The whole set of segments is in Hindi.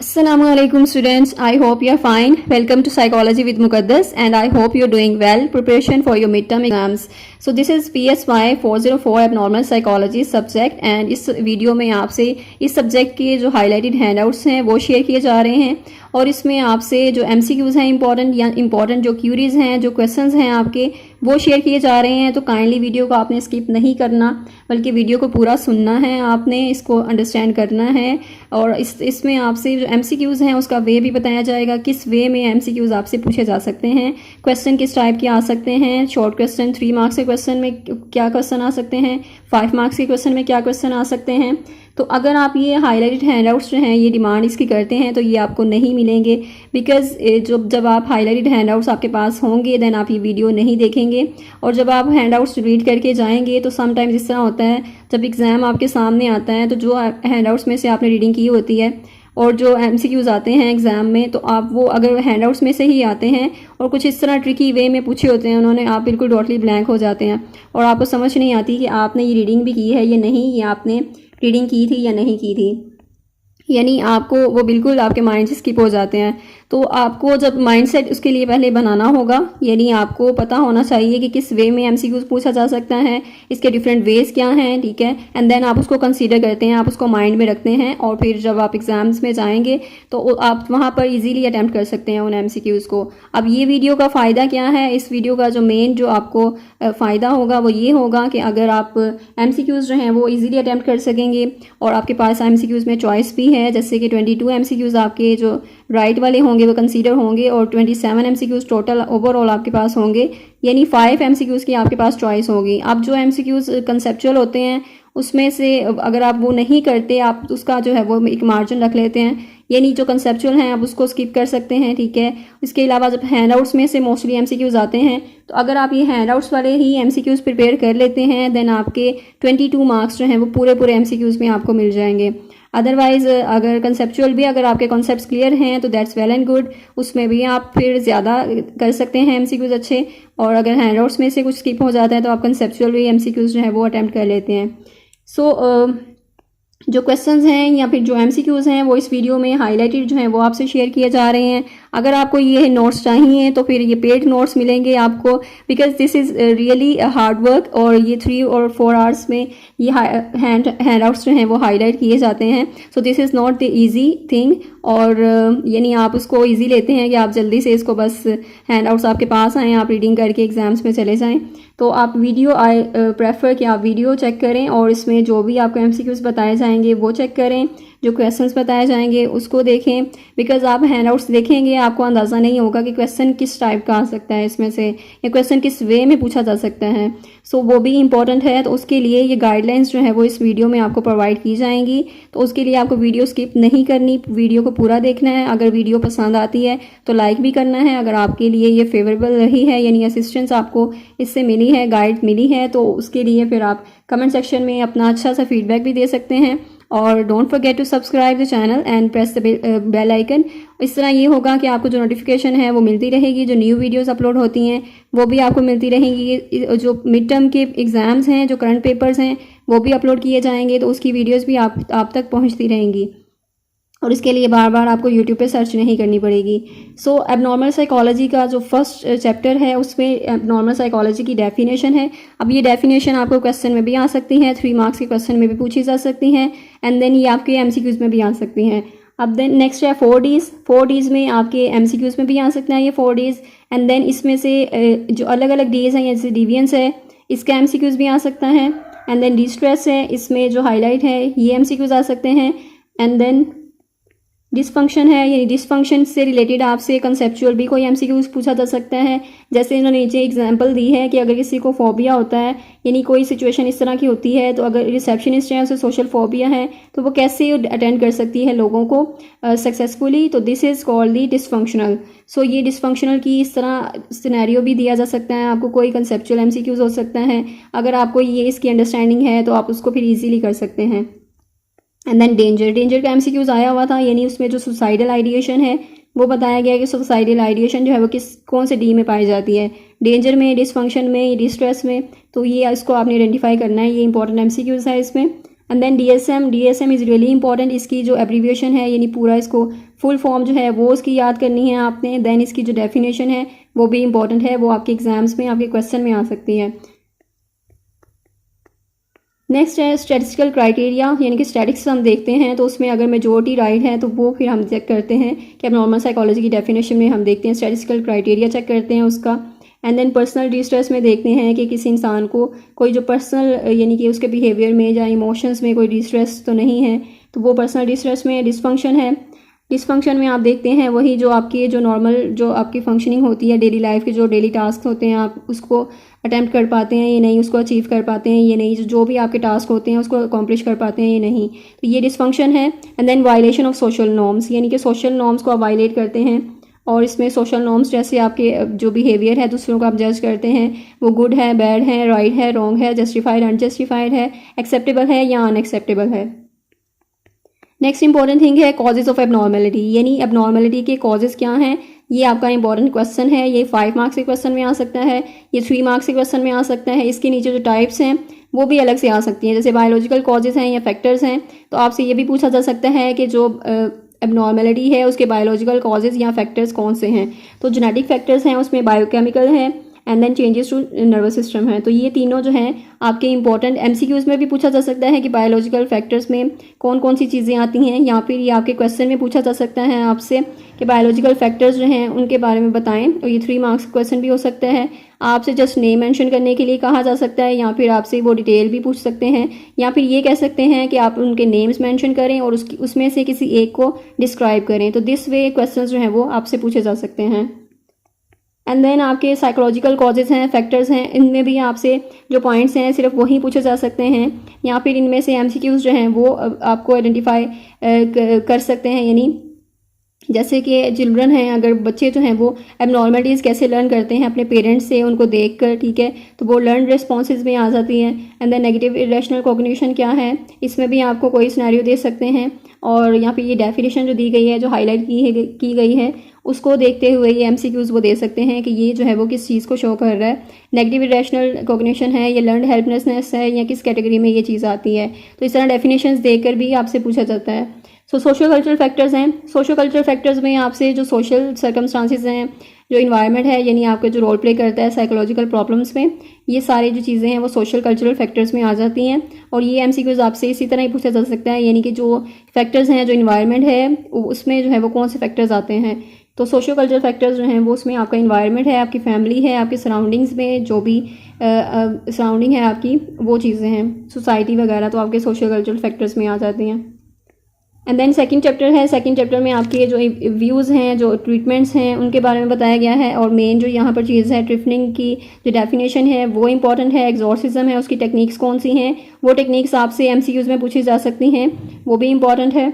Assalamualaikum students, I hope you are fine. Welcome to Psychology with Muqaddas and I hope you are doing well. Preparation for your midterm exams. So this is PSY 404 Abnormal Psychology subject and इस वीडियो में आपसे इस सब्जेक्ट के जो हाईलाइटेड हैंडआउट्स हैं वो शेयर किए जा रहे हैं और इसमें आपसे जो MCQs हैं इंपॉर्टेंट जो क्यूरीज हैं जो क्वेश्चंस हैं आपके वो शेयर किए जा रहे हैं। तो काइंडली वीडियो को आपने स्किप नहीं करना बल्कि वीडियो को पूरा सुनना है, आपने इसको अंडरस्टैंड करना है और इसमें आपसे जो MCQs हैं उसका वे भी बताया जाएगा, किस वे में MCQs आपसे पूछे जा सकते हैं, क्वेश्चन किस टाइप के आ सकते हैं, शॉर्ट क्वेश्चन 3 मार्क्स के क्वेश्चन में क्या क्वेश्चन आ सकते हैं, 5 मार्क्स के क्वेश्चन में क्या क्वेश्चन आ सकते हैं। तो अगर आप ये हाईलाइटेड हैंडआउट्स जो हैं ये डिमांड इसकी करते हैं तो ये आपको नहीं मिलेंगे बिकॉज़ जब आप हाईलाइटेड हैंडआउट्स आपके पास होंगे देन आप ये वीडियो नहीं देखेंगे और जब आप हैंडआउट्स रीड करके जाएंगे तो समटाइम्स इस तरह होता है जब एग्ज़ाम आपके सामने आता है तो जो हैंडआउट्स में से आपने रीडिंग की होती है और जो MCQs आते हैं एग्ज़ाम में तो आप वो अगर हैंडआउट्स में से ही आते हैं और कुछ इस तरह ट्रिकी वे में पूछे होते हैं उन्होंने, आप बिल्कुल टोटली ब्लैंक हो जाते हैं और आपको समझ नहीं आती कि आपने ये रीडिंग भी की है या नहीं, या आपने रीडिंग की थी या नहीं की थी, यानी आपको वो बिल्कुल आपके माइंड से स्किप हो जाते हैं। तो आपको जब माइंडसेट उसके लिए पहले बनाना होगा, यानी आपको पता होना चाहिए कि किस वे में MCQs पूछा जा सकता है, इसके डिफरेंट वेज क्या हैं, ठीक है, एंड देन आप उसको कंसीडर करते हैं, आप उसको माइंड में रखते हैं और फिर जब आप एग्जाम्स में जाएंगे तो आप वहाँ पर इजीली अटैम्प्ट कर सकते हैं उन MCQs को। अब ये वीडियो का फ़ायदा क्या है, इस वीडियो का जो मेन जो आपको फ़ायदा होगा वो ये होगा कि अगर आप MCQs जो हैं वो ईजीली अटैम्प्ट कर सकेंगे और आपके पास MCQs में चॉइस भी है, जैसे कि 22 MCQs आपके जो राइट वाले होंगे वो कंसीडर होंगे और 27 MCQs टोटल ओवरऑल आपके पास होंगे, यानी 5 MCQs की आपके पास चॉइस होगी। अब जो MCQs कंसेप्चुअल होते हैं उसमें से अगर आप वो नहीं करते, आप उसका जो है वो एक मार्जिन रख लेते हैं, यानी जो कंसेप्चुअल हैं आप उसको स्किप कर सकते हैं, ठीक है। इसके अलावा जब हैंडआउट्स में से मोस्टली MCQs आते हैं तो अगर आप ये हैंडआउट्स वाले ही MCQs प्रिपेयर कर लेते हैं देन आपके 22 मार्क्स जो हैं वो पूरे MCQs में आपको मिल जाएंगे। अदरवाइज़ अगर कंसेप्चुअल भी अगर आपके कॉन्सेप्ट्स क्लियर हैं तो दैट्स वेल एंड गुड, उसमें भी आप फिर ज़्यादा कर सकते हैं MCQs अच्छे, और अगर हैंडआउट्स में से कुछ स्किप हो जाता है तो आप कंसेप्चुअल भी MCQs जो है वो अटैम्प्ट कर लेते हैं। सो जो क्वेश्चंस हैं या फिर जो MCQs हैं वो इस वीडियो में हाईलाइटेड जो हैं वो आपसे शेयर किए जा रहे हैं। अगर आपको ये नोट्स चाहिए तो फिर ये पेड नोट्स मिलेंगे आपको, because this is really hard work और ये 3 और 4 आवर्स में ये हैंडआउट्स जो हैं वो हाईलाइट किए जाते हैं। So this is not the easy thing, और यानी आप उसको ईजी लेते हैं कि आप जल्दी से इसको बस हैंडआउट्स आपके पास आएँ, आप रीडिंग करके एग्ज़ाम्स में चले जाएँ। तो आप वीडियो आई प्रेफर कि आप वीडियो चेक करें और इसमें जो भी आपको MCQs बताए जाएंगे वो चेक करें, जो क्वेश्चंस बताए जाएंगे उसको देखें, बिकॉज आप हैंडआउट्स देखेंगे आपको अंदाज़ा नहीं होगा कि क्वेश्चन किस टाइप का आ सकता है इसमें से, या क्वेश्चन किस वे में पूछा जा सकता है। सो वो भी इंपॉर्टेंट है, तो उसके लिए ये गाइडलाइंस जो है वो इस वीडियो में आपको प्रोवाइड की जाएंगी। तो उसके लिए आपको वीडियो स्किप नहीं करनी, वीडियो को पूरा देखना है। अगर वीडियो पसंद आती है तो लाइक भी करना है, अगर आपके लिए ये फेवरेबल रही है यानी असिस्टेंस आपको इससे मिली है, गाइड मिली है, तो उसके लिए फिर आप कमेंट सेक्शन में अपना अच्छा सा फीडबैक भी दे सकते हैं। और don't forget to subscribe the channel and press the bell icon. इस तरह ये होगा कि आपको जो नोटिफिकेशन है वो मिलती रहेगी, जो न्यू वीडियोस अपलोड होती हैं वो भी आपको मिलती रहेंगी, जो मिड टर्म के एग्ज़ाम्स हैं, जो करंट पेपर्स हैं वो भी अपलोड किए जाएंगे तो उसकी वीडियोस भी आप तक पहुंचती रहेंगी और इसके लिए बार बार आपको यूट्यूब पे सर्च नहीं करनी पड़ेगी। सो एबनॉर्मल साइकोलॉजी का जो फर्स्ट चैप्टर है उसमें एबनॉर्मल साइकोलॉजी की डेफिनेशन है। अब ये डेफिनेशन आपको क्वेश्चन में भी आ सकती है, 3 मार्क्स के क्वेश्चन में भी पूछी जा सकती हैं, एंड देन ये आपके MCQs में भी आ सकती हैं। अब देन नेक्स्ट है 4 Ds में आपके MCQs में भी आ सकते हैं ये 4 Ds, एंड देन इसमें से जो अलग अलग डेज हैं जैसे डिवियंस है इसका MCQs भी आ सकता है, एंड देन डिस्ट्रेस है इसमें जो हाईलाइट है ये MCQs आ सकते हैं, एंड देन डिसफंक्शन है, यानी डिसफंक्शन से रिलेटेड आपसे कंसेप्चुअल भी कोई MCQs पूछा जा सकता है। जैसे इन्होंने नीचे एग्जांपल दी है कि अगर किसी को फोबिया होता है, यानी कोई सिचुएशन इस तरह की होती है, तो अगर रिसेप्शनिस्ट है उसे सोशल फोबिया है तो वो कैसे अटेंड कर सकती है लोगों को सक्सेसफुली, तो this is called the dysfunctional. So ये डिसफंक्शनल की इस तरह सिनेरियो भी दिया जा सकता है आपको, कोई कंसेप्चुअल MCQs हो सकता है। अगर आपको ये इसकी अंडरस्टैंडिंग है तो आप उसको फिर ईजीली कर सकते हैं। एंड देन डेंजर का MCQs आया हुआ था, यानी उसमें जो सुसाइडल आइडिएशन है वो बताया गया कि सुसाइडल आइडिएशन जो है वो कौन से D में पाई जाती है, डेंजर में, डिसफंक्शन में, डिस्ट्रेस में। तो ये इसको आपने आइडेंटिफाई करना है, ये इंपॉर्टेंट MCQs है इसमें। And then DSM is really important. इसकी जो एब्रीविएशन है यानी पूरा इसको फुल फॉर्म जो है वो उसकी याद करनी है आपने। देन इसकी जो डेफिनेशन है वो भी इंपॉर्टेंट है, वो आपके एग्जाम्स में आपके क्वेश्चन में आ सकती है। नेक्स्ट है स्टैटिस्टिकल क्राइटेरिया, यानी कि स्टैटिक्स हम देखते हैं तो उसमें अगर मेजोरिटी राइट है तो वो फिर हम चेक करते हैं कि अब नॉर्मल साइकोलॉजी की डेफिनेशन में हम देखते हैं स्टैटिस्टिकल क्राइटेरिया चेक करते हैं उसका। एंड देन पर्सनल डिस्ट्रेस में देखते हैं कि किसी इंसान को कोई जो पर्सनल यानी कि उसके बिहेवियर में या इमोशंस में कोई डिस्ट्रेस तो नहीं है, तो वो पर्सनल डिस्ट्रेस में डिसफंक्शन है। डिसफंक्शन में आप देखते हैं वही जो आपकी जो नॉर्मल जो आपकी फंक्शनिंग होती है डेली लाइफ के जो डेली टास्क होते हैं आप उसको अटैम्प्ट कर पाते हैं ये नहीं, उसको अचीव कर पाते हैं ये नहीं, जो भी आपके टास्क होते हैं उसको अकॉम्प्लिश कर पाते हैं ये नहीं, तो ये डिसफंक्शन है। And then violation of social norms, यानी कि सोशल नॉर्म्स को आप वायलेट करते हैं और इसमें सोशल नॉर्म्स जैसे आपके जो बिहेवियर है दूसरों को आप जज करते हैं वो गुड है, बैड है, राइट है, रॉन्ग है, जस्टिफाइड, अनजस्टिफाइड है, एक्सेप्टेबल है या अनएक्सेप्टेबल है। नेक्स्ट इंपॉर्टेंट थिंग है कॉजेज ऑफ एबनॉर्मेलिटी, यानी एबनॉर्मेलिटी के कॉजेज क्या हैं, ये आपका इंपॉर्टेंट क्वेश्चन है। ये 5 मार्क्स के क्वेश्चन में आ सकता है, ये 3 मार्क्स के क्वेश्चन में आ सकता है। इसके नीचे जो टाइप्स हैं वो भी अलग से आ सकती हैं, जैसे बायोलॉजिकल कॉजेज हैं या फैक्टर्स हैं, तो आपसे ये भी पूछा जा सकता है कि जो एबनॉर्मेलिटी है उसके बायोलॉजिकल कॉजेज या फैक्टर्स कौन से हैं। तो जेनेटिक फैक्टर्स हैं, उसमें बायोकेमिकल है and then changes to nervous system है। तो ये तीनों जो हैं आपके इंपॉर्टेंट MCQs में भी पूछा जा सकता है कि बायोलॉजिकल फैक्टर्स में कौन कौन सी चीज़ें आती हैं, या फिर ये आपके क्वेश्चन में पूछा जा सकता है आपसे कि बायोलॉजिकल फैक्टर्स जो हैं उनके बारे में बताएं। तो ये 3 मार्क्स क्वेश्चन भी हो सकता है। आपसे जस्ट नेम मेंशन करने के लिए कहा जा सकता है, या फिर आपसे वो डिटेल भी पूछ सकते हैं, या फिर ये कह सकते हैं कि आप उनके नेम्स मेंशन करें और उसमें से किसी एक को डिस्क्राइब करें। तो दिस वे क्वेश्चन जो हैं वो आपसे पूछे जा सकते हैं। एंड देन आपके साइकोलॉजिकल कॉजेज़ हैं, फैक्टर्स हैं, इनमें भी आपसे जो पॉइंट्स हैं सिर्फ वही पूछे जा सकते हैं, या फिर इनमें से MCQs जो हैं वो आपको आइडेंटिफाई कर सकते हैं। यानी जैसे कि चिल्ड्रन हैं, अगर बच्चे जो हैं वो एबनॉर्मलिटीज़ कैसे लर्न करते हैं अपने पेरेंट्स से उनको देखकर, ठीक है, तो वो लर्न रिस्पॉन्सेज में आ जाती हैं। And then negative irrational cognition क्या है, इसमें भी आपको कोई सिनेरियो दे सकते हैं, और यहाँ पे ये डेफिनेशन जो दी गई है जो हाईलाइट की गई है उसको देखते हुए ये MCQs वो दे सकते हैं कि ये जो है वो किस चीज़ को शो कर रहा है। नेगेटिव इरेशनल कॉग्निशन है, ये लर्नड हेल्पलेसनेस है, या किस कैटेगरी में ये चीज़ आती है। तो इस तरह डेफिनेशंस देकर भी आपसे पूछा जाता है। सोशल कल्चरल फैक्टर्स हैं, सोशल कल्चरल फैक्टर्स में आपसे जो सोशल सर्कमस्टांसिस हैं, जो इन्वायरमेंट है, यानी आपका जो रोल प्ले करता है साइकोलॉजिकल प्रॉब्लम्स में, ये सारी जो चीज़ें हैं वो सोशल कल्चरल फैक्टर्स में आ जाती हैं। और ये MCQs आपसे इसी तरह ही पूछा जा सकता है, यानी कि जो फैक्टर्स हैं, जो इन्वायरमेंट है उसमें जो है वो कौन से फैक्टर्स आते हैं। तो सोशल कल्चरल फैक्टर्स जो हैं वो उसमें आपका इन्वायरमेंट है, आपकी फैमिली है, आपके सराउंडिंग्स में जो भी सराउंडिंग है आपकी वो चीज़ें हैं, सोसाइटी वगैरह, तो आपके सोशल कल्चरल फैक्टर्स में आ जाती हैं। एंड देन सेकंड चैप्टर है, सेकंड चैप्टर में आपके जो व्यूज़ हैं, जो ट्रीटमेंट्स हैं, उनके बारे में बताया गया है। और मेन जो यहाँ पर चीज़ है ट्रिफनिंग की जो डेफिनेशन है वो इंपॉर्टेंट है। एग्जॉर्सिज्म है, उसकी टेक्निक्स कौन सी हैं, वो टेक्निक्स आपसे MCQs में पूछी जा सकती हैं, वो भी इंपॉर्टेंट है।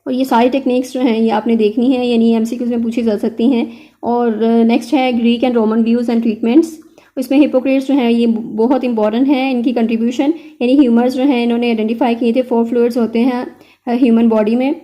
और ये सारी टेक्निक्स जो हैं ये आपने देखनी है, यानी MCQs में पूछी जा सकती हैं। और नेक्स्ट है Greek and Roman views and treatments, इसमें हिपोक्रेट्स जो हैं ये बहुत इंपॉर्टेंट है, इनकी कंट्रीब्यूशन, यानी ह्यूमर्स जो हैं इन्होंने आइडेंटिफाई किए थे 4 फ्लूइड्स होते हैं ह्यूमन बॉडी में,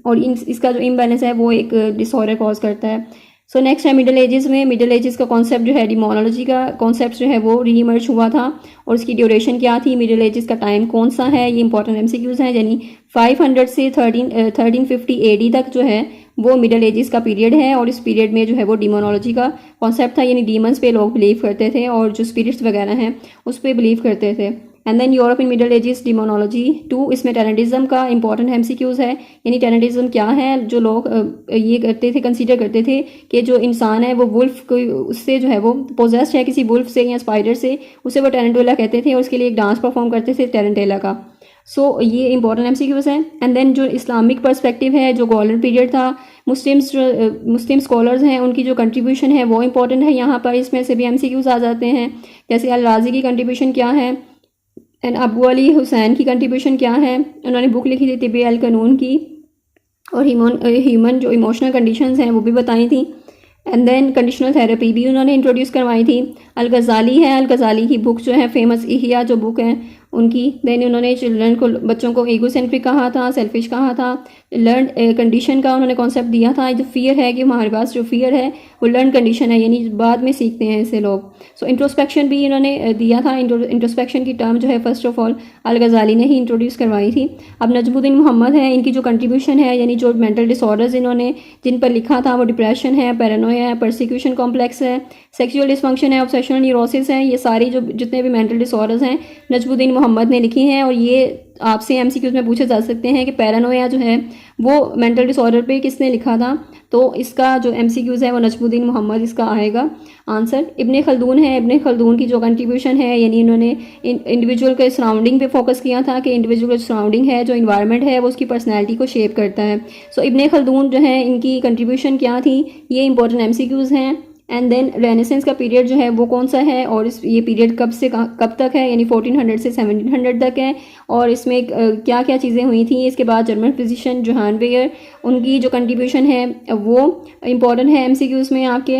और इसका जो इम्बैलेंस है वो एक डिसऑर्डर कॉज करता है। सो नेक्स्ट है मिडिल एजेस में, मिडिल एजेस का कॉन्सेप्ट जो है डिमोनोलॉजी का कॉन्सेप्ट जो है वो रीइमर्ज हुआ था, और उसकी ड्यूरेशन क्या थी, मिडिल एजेस का टाइम कौन सा है, ये इंपॉर्टेंट MCQs हैं। यानी 500 से 1350 AD तक जो है वो मिडिल एजेस का पीरियड है, और इस पीरियड में जो है वो डिमोनोलॉजी का कॉन्सेप्ट था, यानी डीमंस पे लोग बिलीव करते थे और जो स्पिरिट्स वगैरह हैं उस पर बिलीव करते थे। And then Europe in middle ages demonology 2, इसमें टेनेटिज्म का इंपॉर्टेंट MCQs है, यानी टेनेटिज्म क्या है, जो लोग ये करते थे, कंसीडर करते थे कि जो इंसान है वो वुल्फ को उससे जो है वो पोजेस्ड है किसी वुल्फ से या स्पाइडर से, उसे वो टेरेंटुला कहते थे, और उसके लिए एक डांस परफॉर्म करते थे टेरेंटेला का। सो ये इंपॉर्टेंट MCQs हैं। एंड देन जो इस्लामिक पर्सपेक्टिव है, जो गोल्डन पीरियड था, मुस्लिम स्कॉलर्स हैं उनकी जो कंट्रीब्यूशन है वो इंपॉर्टेंट है यहाँ पर, इसमें से भी MCQs आ जाते हैं। जैसे अल राजी की कंट्रीब्यूशन क्या है, एंड अबू अली हुसैन की कंट्रीब्यूशन क्या है, उन्होंने बुक लिखी थी तिब अल कानून की, और ह्यूमन जो इमोशनल कंडीशंस हैं वो भी बताई थी। एंड देन कंडीशनल थेरेपी भी उन्होंने इंट्रोड्यूस करवाई थी। अल गज़ाली है, अल गज़ाली की बुक जो है फेमस इहिया जो बुक है उनकी। देन उन्होंने चिल्ड्रन को, बच्चों को ईगोसेंट्रिक कहा था, सेल्फिश कहा था। लर्न कंडीशन का उन्होंने कॉन्सेप्ट दिया था। जो फियर है कि हमारे पास जो फियर है वो लर्न कंडीशन है, यानी बाद में सीखते हैं ऐसे लोग। सो इंट्रोस्पेक्शन भी इन्होंने दिया था। इंट्रोस्पेक्शन की टर्म जो है फर्स्ट ऑफ ऑल अल गज़ाली ने ही इंट्रोड्यूस करवाई थी। अब नजमुद्दीन मोहम्मद है, इनकी जो कंट्रीब्यूशन है यानी जो मेंटल डिसऑर्डर्स इन्होंने जिन पर लिखा था वो डिप्रेशन है, पैरानोया है, परसिक्यूशन कॉम्प्लेक्स है, सेक्सुअल डिसफंक्शन है, ऑब्सेशनल न्यूरोसिस है। ये सारी जो जितने भी मेंटल डिसऑर्डर्स हैं नजमुद्दीन मोहम्मद ने लिखी हैं। और ये आपसे एमसीक्यूज में पूछे जा सकते हैं कि पैरानोया जो है वो मेंटल डिसऑर्डर पे किसने लिखा था, तो इसका जो एमसीक्यूज है वो नजमुद्दीन मोहम्मद इसका आएगा आंसर। इब्ने खल्दून है, इब्ने खल्दून की जो कंट्रीब्यूशन है यानी इन्होंने इंडिविजुअल के सराउंडिंग पे फोकस किया था कि इंडिविजुअल जो सराउंडिंग है, जो इन्वायरमेंट है वो उसकी पर्सनैलिटी को शेप करता है। सो इब्ने खल्दून जो है इनकी कंट्रीब्यूशन क्या थी, ये इंपॉर्टेंट एमसीक्यूज हैं। एंड देन रेनेसेंस का पीरियड जो है वो कौन सा है और ये पीरियड कब से कब तक है, यानी 1400 से 1700 तक है। और इसमें क्या क्या चीज़ें हुई थी। इसके बाद जर्मन फिजिशियन जोहान वेयर, उनकी जो कंट्रीब्यूशन है वो इम्पॉर्टेंट है एमसीक्यूज में आपके।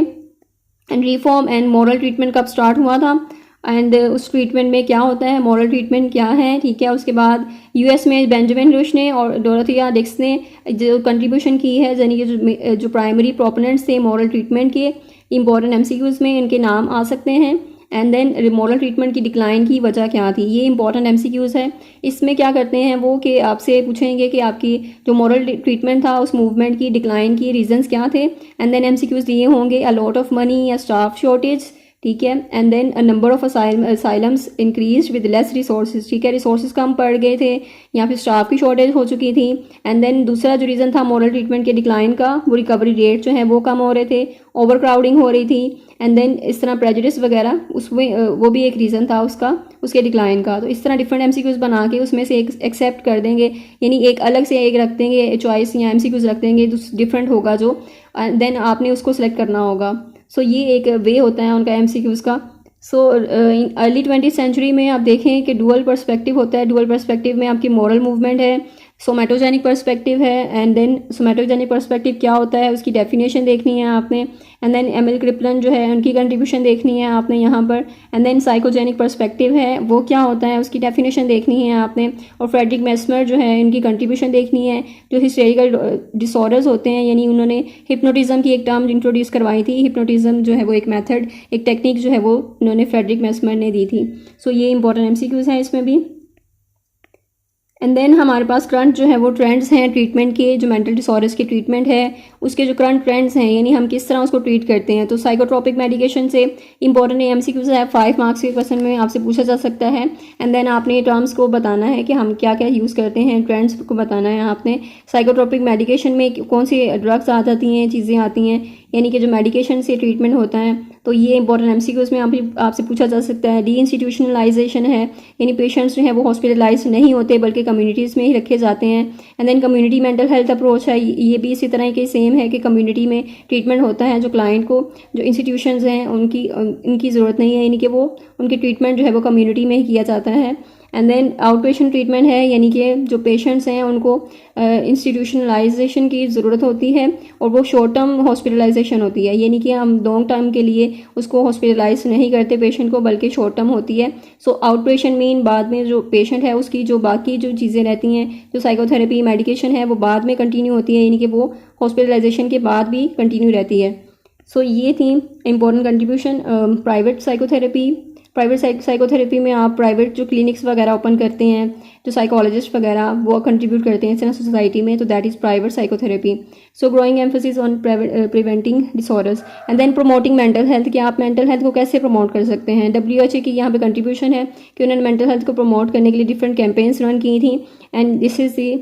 And reform and moral treatment कब स्टार्ट हुआ था एंड उस ट्रीटमेंट में क्या होता है, मॉरल ट्रीटमेंट क्या है, ठीक है। उसके बाद यूएस में बेंजामिन रुश ने और डोरोथिया डिक्स ने जो कंट्रीब्यूशन की है, यानी कि जो प्राइमरी प्रोपोनेंट्स थे मॉरल ट्रीटमेंट के, इंपॉर्टेंट एमसीक्यूज में इनके नाम आ सकते हैं। एंड देन मॉरल ट्रीटमेंट की डिक्लाइन की वजह क्या थी, ये इंपॉर्टेंट एमसीक्यूज है। इसमें क्या करते हैं वो कि आपसे पूछेंगे कि आपकी जो मॉरल ट्रीटमेंट था उस मूवमेंट की डिक्लाइन की रीजंस क्या थे। एंड देन एमसीक्यूज दिए होंगे अ लॉट ऑफ मनी या स्टाफ शॉर्टेज, ठीक है। And then a number of asylums increase with less resources, ठीक है, रिसोर्सेज कम पड़ गए थे या फिर स्टाफ की शॉर्टेज हो चुकी थी। एंड देन दूसरा जो रीज़न था मॉरल ट्रीटमेंट के डिक्लाइन का, वो रिकवरी रेट जो है वो कम हो रहे थे, ओवर क्राउडिंग हो रही थी। एंड देन इस तरह प्रेजुडिस वगैरह उसमें वो भी एक रीज़न था उसका, उसके डिक्लाइन का। तो इस तरह डिफरेंट एमसीक्यूज बना के उसमें से एक एक्सेप्ट कर देंगे, यानी एक अलग से एक रख देंगे चॉइस या एमसीक्यूज रख देंगे डिफरेंट होगा जो, देन आपने उसको सिलेक्ट करना होगा। सो ये एक वे होता है उनका एमसीक्यूज का। सो अर्ली 20th सेंचुरी में आप देखें कि डुअल पर्सपेक्टिव होता है। डुअल पर्सपेक्टिव में आपकी मॉरल मूवमेंट है, सोमैटोजेनिक पर्सपेक्टिव है। एंड देन सोमैटोजेनिक पर्सपेक्टिव क्या होता है उसकी डेफिनेशन देखनी है आपने। एंड देन एमिल क्रिप्लन जो है उनकी कंट्रीब्यूशन देखनी है आपने यहाँ पर। एंड देन साइकोजेनिक पर्सपेक्टिव है, वो क्या होता है उसकी डेफिनेशन देखनी है आपने। और फ्रेडरिक मेस्मर जो है इनकी कंट्रीब्यूशन देखनी है। जो हिस्टेरिकल डिसऑर्डर्स होते हैं, यानी उन्होंने हिप्नोटिज्म की एक टर्म इंट्रोड्यूस करवाई थी। हिप्नोटिज्म जो है वो एक मेथड, एक टेक्निक जो है वो उन्होंने फ्रेडरिक मेस्मर ने दी थी। सो ये इंपॉर्टेंट एमसीक्यूज हैं इसमें भी। एंड देन हमारे पास करंट जो है वो ट्रेंड्स हैं ट्रीटमेंट के, जो मेंटल डिसऑर्डर्स के ट्रीटमेंट है उसके जो करंट ट्रेंड्स हैं, यानी हम किस तरह उसको ट्रीट करते हैं। तो साइकोट्रोपिक मेडिकेशन से इंपॉर्टेंट एमसीक्यूज है, 5 मार्क्स के क्वेश्चन में आपसे पूछा जा सकता है। एंड देन आपने टर्म्स को बताना है कि हम क्या क्या यूज़ करते हैं, ट्रेंड्स को बताना है आपने। साइकोट्रोपिक मेडिकेशन में कौन सी ड्रग्स आ जाती हैं, चीज़ें आती हैं, यानी कि जो मेडिकेशन से ट्रीटमेंट होता है। तो ये इंपॉर्टेंट एमसीक्यूज में आपसे पूछा जा सकता है। डी इंस्टीट्यूशनलाइजेशन है, यानी पेशेंट्स जो है वो हॉस्पिटलाइज नहीं होते बल्कि कम्युनिटीज़ में ही रखे जाते हैं। And then community mental health approach है, ये भी इसी तरह के सेम है कि कम्युनिटी में ट्रीटमेंट होता है। जो क्लाइंट को जो इंस्टीट्यूशंस हैं उनकी ज़रूरत नहीं है, यानी कि वो उनकी ट्रीटमेंट जो है वो कम्युनिटी में ही किया जाता है। And then outpatient treatment है, यानी कि जो पेशेंट्स हैं उनको इंस्टीट्यूशनलाइजेशन की ज़रूरत होती है और वो शॉर्ट टर्म हॉस्पिटलाइजेशन होती है, यानी कि हम लॉन्ग टर्म के लिए उसको हॉस्पिटलाइज नहीं करते पेशेंट को, बल्कि शॉर्ट टर्म होती है। सो आउट पेशेंट मीन बाद में जो पेशेंट है उसकी जो बाकी जो चीज़ें रहती हैं, जो साइकोथेरेपी मेडिकेशन है वो बाद में कंटिन्यू होती है, यानी कि वो हॉस्पिटलाइजेशन के बाद भी कंटिन्यू रहती है। सो ये थी इंपॉर्टेंट कंट्रीब्यूशन। प्राइवेट साइकोथेरेपी में आप प्राइवेट जो क्लिनिक्स वगैरह ओपन करते हैं, जो साइकोलॉजिस्ट वगैरह वो कंट्रीब्यूट करते हैं इस तरह सोसाइटी में, तो that is private psychotherapy. So growing emphasis on preventing disorders and then promoting mental health, कि आप मेंटल हेल्थ को कैसे प्रमोट कर सकते हैं। WHO की यहाँ पे कंट्रीब्यूशन है कि उन्होंने मेंटल हेल्थ को प्रमोट करने के लिए डिफरेंट कैंपेन्स रन की थी। एंड दिस इज़ दी,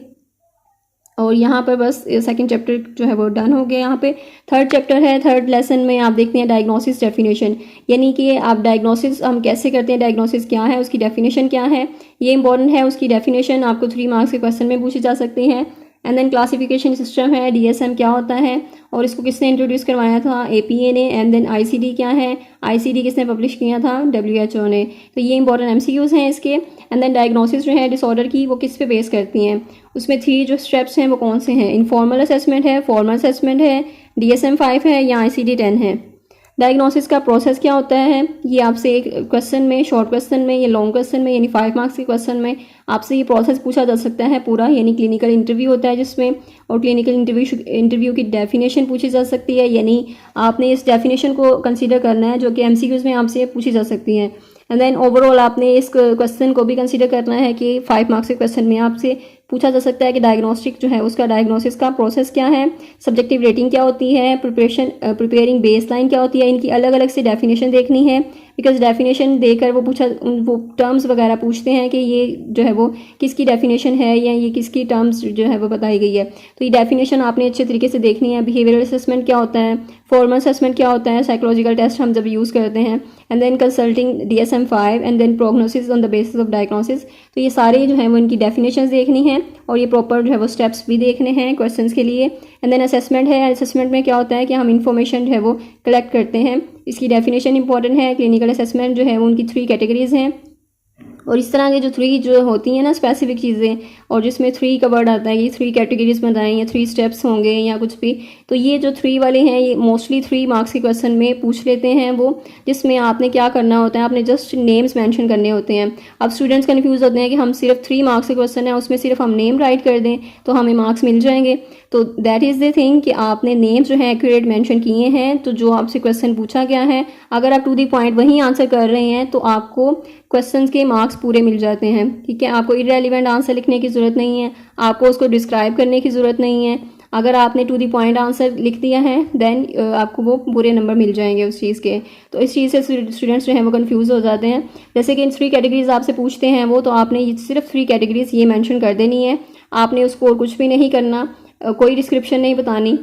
और यहाँ पर बस सेकंड चैप्टर जो है वो डन हो गया। यहाँ पे थर्ड चैप्टर है। थर्ड लेसन में आप देखते हैं डायग्नोसिस डेफिनेशन, यानी कि आप डायग्नोसिस हम कैसे करते हैं, डायग्नोसिस क्या है, उसकी डेफिनेशन क्या है, ये इंपॉर्टेंट है। उसकी डेफिनेशन आपको 3 मार्क्स के क्वेश्चन में पूछे जा सकते हैं। एंड देन क्लासिफिकेशन सिस्टम है, DSM क्या होता है और इसको किसने इंट्रोड्यूस करवाया था, APA ने। एंड देन ICD क्या है, ICD किसने पब्लिश किया था, WHO ने। तो ये इंपॉर्टेंट MCQs हैं इसके। एंड देन डायग्नोसिस जो है डिसऑर्डर की वो किस पे बेस करती हैं, उसमें 3 जो स्टेप्स हैं वो कौन से हैं, इनफॉर्मल असेसमेंट है, फॉर्मल असेसमेंट है, DSM-5 है या ICD-10 है। डायग्नोसिस का प्रोसेस क्या होता है, ये आपसे एक क्वेश्चन में, शॉर्ट क्वेश्चन में या लॉन्ग क्वेश्चन में, यानी 5 मार्क्स के क्वेश्चन में आपसे ये प्रोसेस पूछा जा सकता है पूरा, यानी क्लिनिकल इंटरव्यू होता है जिसमें, और क्लिनिकल इंटरव्यू की डेफिनेशन पूछी जा सकती है, यानी आपने इस डेफिनेशन को कंसीडर करना है जो कि MCQs में आपसे पूछी जा सकती है। एंड देन ओवरऑल आपने इस क्वेश्चन को भी कंसीडर करना है कि 5 मार्क्स के क्वेश्चन में आपसे पूछा जा सकता है कि डायग्नोस्टिक जो है उसका डायग्नोसिस का प्रोसेस क्या है, सब्जेक्टिव रेटिंग क्या होती है, प्रिपेयरिंग बेसलाइन क्या होती है, इनकी अलग अलग से डेफिनेशन देखनी है, बिकॉज डेफिनेशन देकर वो टर्म्स वगैरह पूछते हैं कि ये जो है वो किसकी डेफिनेशन है या ये किसकी टर्म्स जो है वो बताई गई है। तो ये डेफिनेशन आपने अच्छे तरीके से देखनी है। बिहेवियरल असेसमेंट क्या होता है, फॉर्मल असेसमेंट क्या होता है, साइकोलॉजिकल टेस्ट हम जब यूज़ करते हैं, and then consulting DSM-5 and then prognosis on the basis of diagnosis. तो ये सारे जो है वो इनकी डेफिनेशंस देखनी है और ये प्रॉपर जो है वो स्टेप्स भी देखने हैं क्वेश्चंस के लिए। एंड देन असेसमेंट है, असेसमेंट में क्या होता है कि हम इंफॉर्मेशन जो है वो कलेक्ट करते हैं, इसकी डेफिनेशन इंपॉर्टेंट है। क्लिनिकल असेसमेंट जो है वो उनकी 3 कैटेगरीज हैं, और इस तरह की जो 3 जो होती हैं ना स्पेसिफिक चीज़ें, और जिसमें 3 का वर्ड आता है, ये 3 कैटेगरीज बताएं या 3 स्टेप्स होंगे या कुछ भी, तो ये जो 3 वाले हैं ये मोस्टली 3 मार्क्स के क्वेश्चन में पूछ लेते हैं वो, जिसमें आपने क्या करना होता है, आपने जस्ट नेम्स मेंशन करने होते हैं। अब स्टूडेंट्स कन्फ्यूज़ होते हैं कि हम सिर्फ 3 मार्क्स के क्वेश्चन है उसमें सिर्फ हम नेम राइट कर दें तो हमें मार्क्स मिल जाएंगे। तो दैट इज़ द थिंग कि आपने नेम्स जो है एक्यूरेट मेंशन किए हैं, तो जो आपसे क्वेश्चन पूछा गया है अगर आप टू दी पॉइंट वहीं आंसर कर रहे हैं तो आपको क्वेश्चंस के मार्क्स पूरे मिल जाते हैं। ठीक है, आपको इररेलेवेंट आंसर लिखने की ज़रूरत नहीं है, आपको उसको डिस्क्राइब करने की ज़रूरत नहीं है। अगर आपने टू दी पॉइंट आंसर लिख दिया है देन आपको वो पूरे नंबर मिल जाएंगे उस चीज़ के। तो इस चीज़ से स्टूडेंट्स जो हैं वो कंफ्यूज हो जाते हैं। जैसे कि इन 3 कैटेगरीज आपसे पूछते हैं वो, तो आपने सिर्फ 3 कैटेगरीज ये मेंशन कर देनी है, आपने उसको और कुछ भी नहीं करना, कोई डिस्क्रिप्शन नहीं बतानी।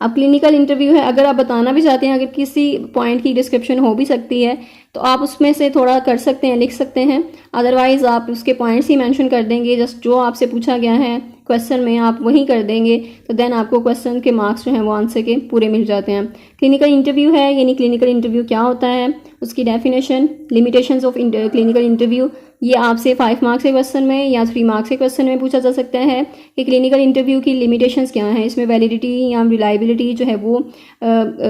अब क्लिनिकल इंटरव्यू है, अगर आप बताना भी चाहते हैं, अगर किसी पॉइंट की डिस्क्रिप्शन हो भी सकती है तो आप उसमें से थोड़ा कर सकते हैं, लिख सकते हैं, अदरवाइज़ आप उसके पॉइंट्स ही मेंशन कर देंगे, जस्ट जो आपसे पूछा गया है क्वेश्चन में आप वही कर देंगे, तो देन आपको क्वेश्चन के मार्क्स जो हैं वो आंसर के पूरे मिल जाते हैं। क्लिनिकल इंटरव्यू है, यानी क्लिनिकल इंटरव्यू क्या होता है, उसकी definition, limitations of clinical interview, ये आपसे 5 मार्क्स के क्वेश्चन में या 3 मार्क्स के क्वेश्चन में पूछा जा सकता है कि क्लिनिकल इंटरव्यू की लिमिटेशंस क्या हैं, इसमें वैलिडिटी या रिलायबिलिटी जो है वो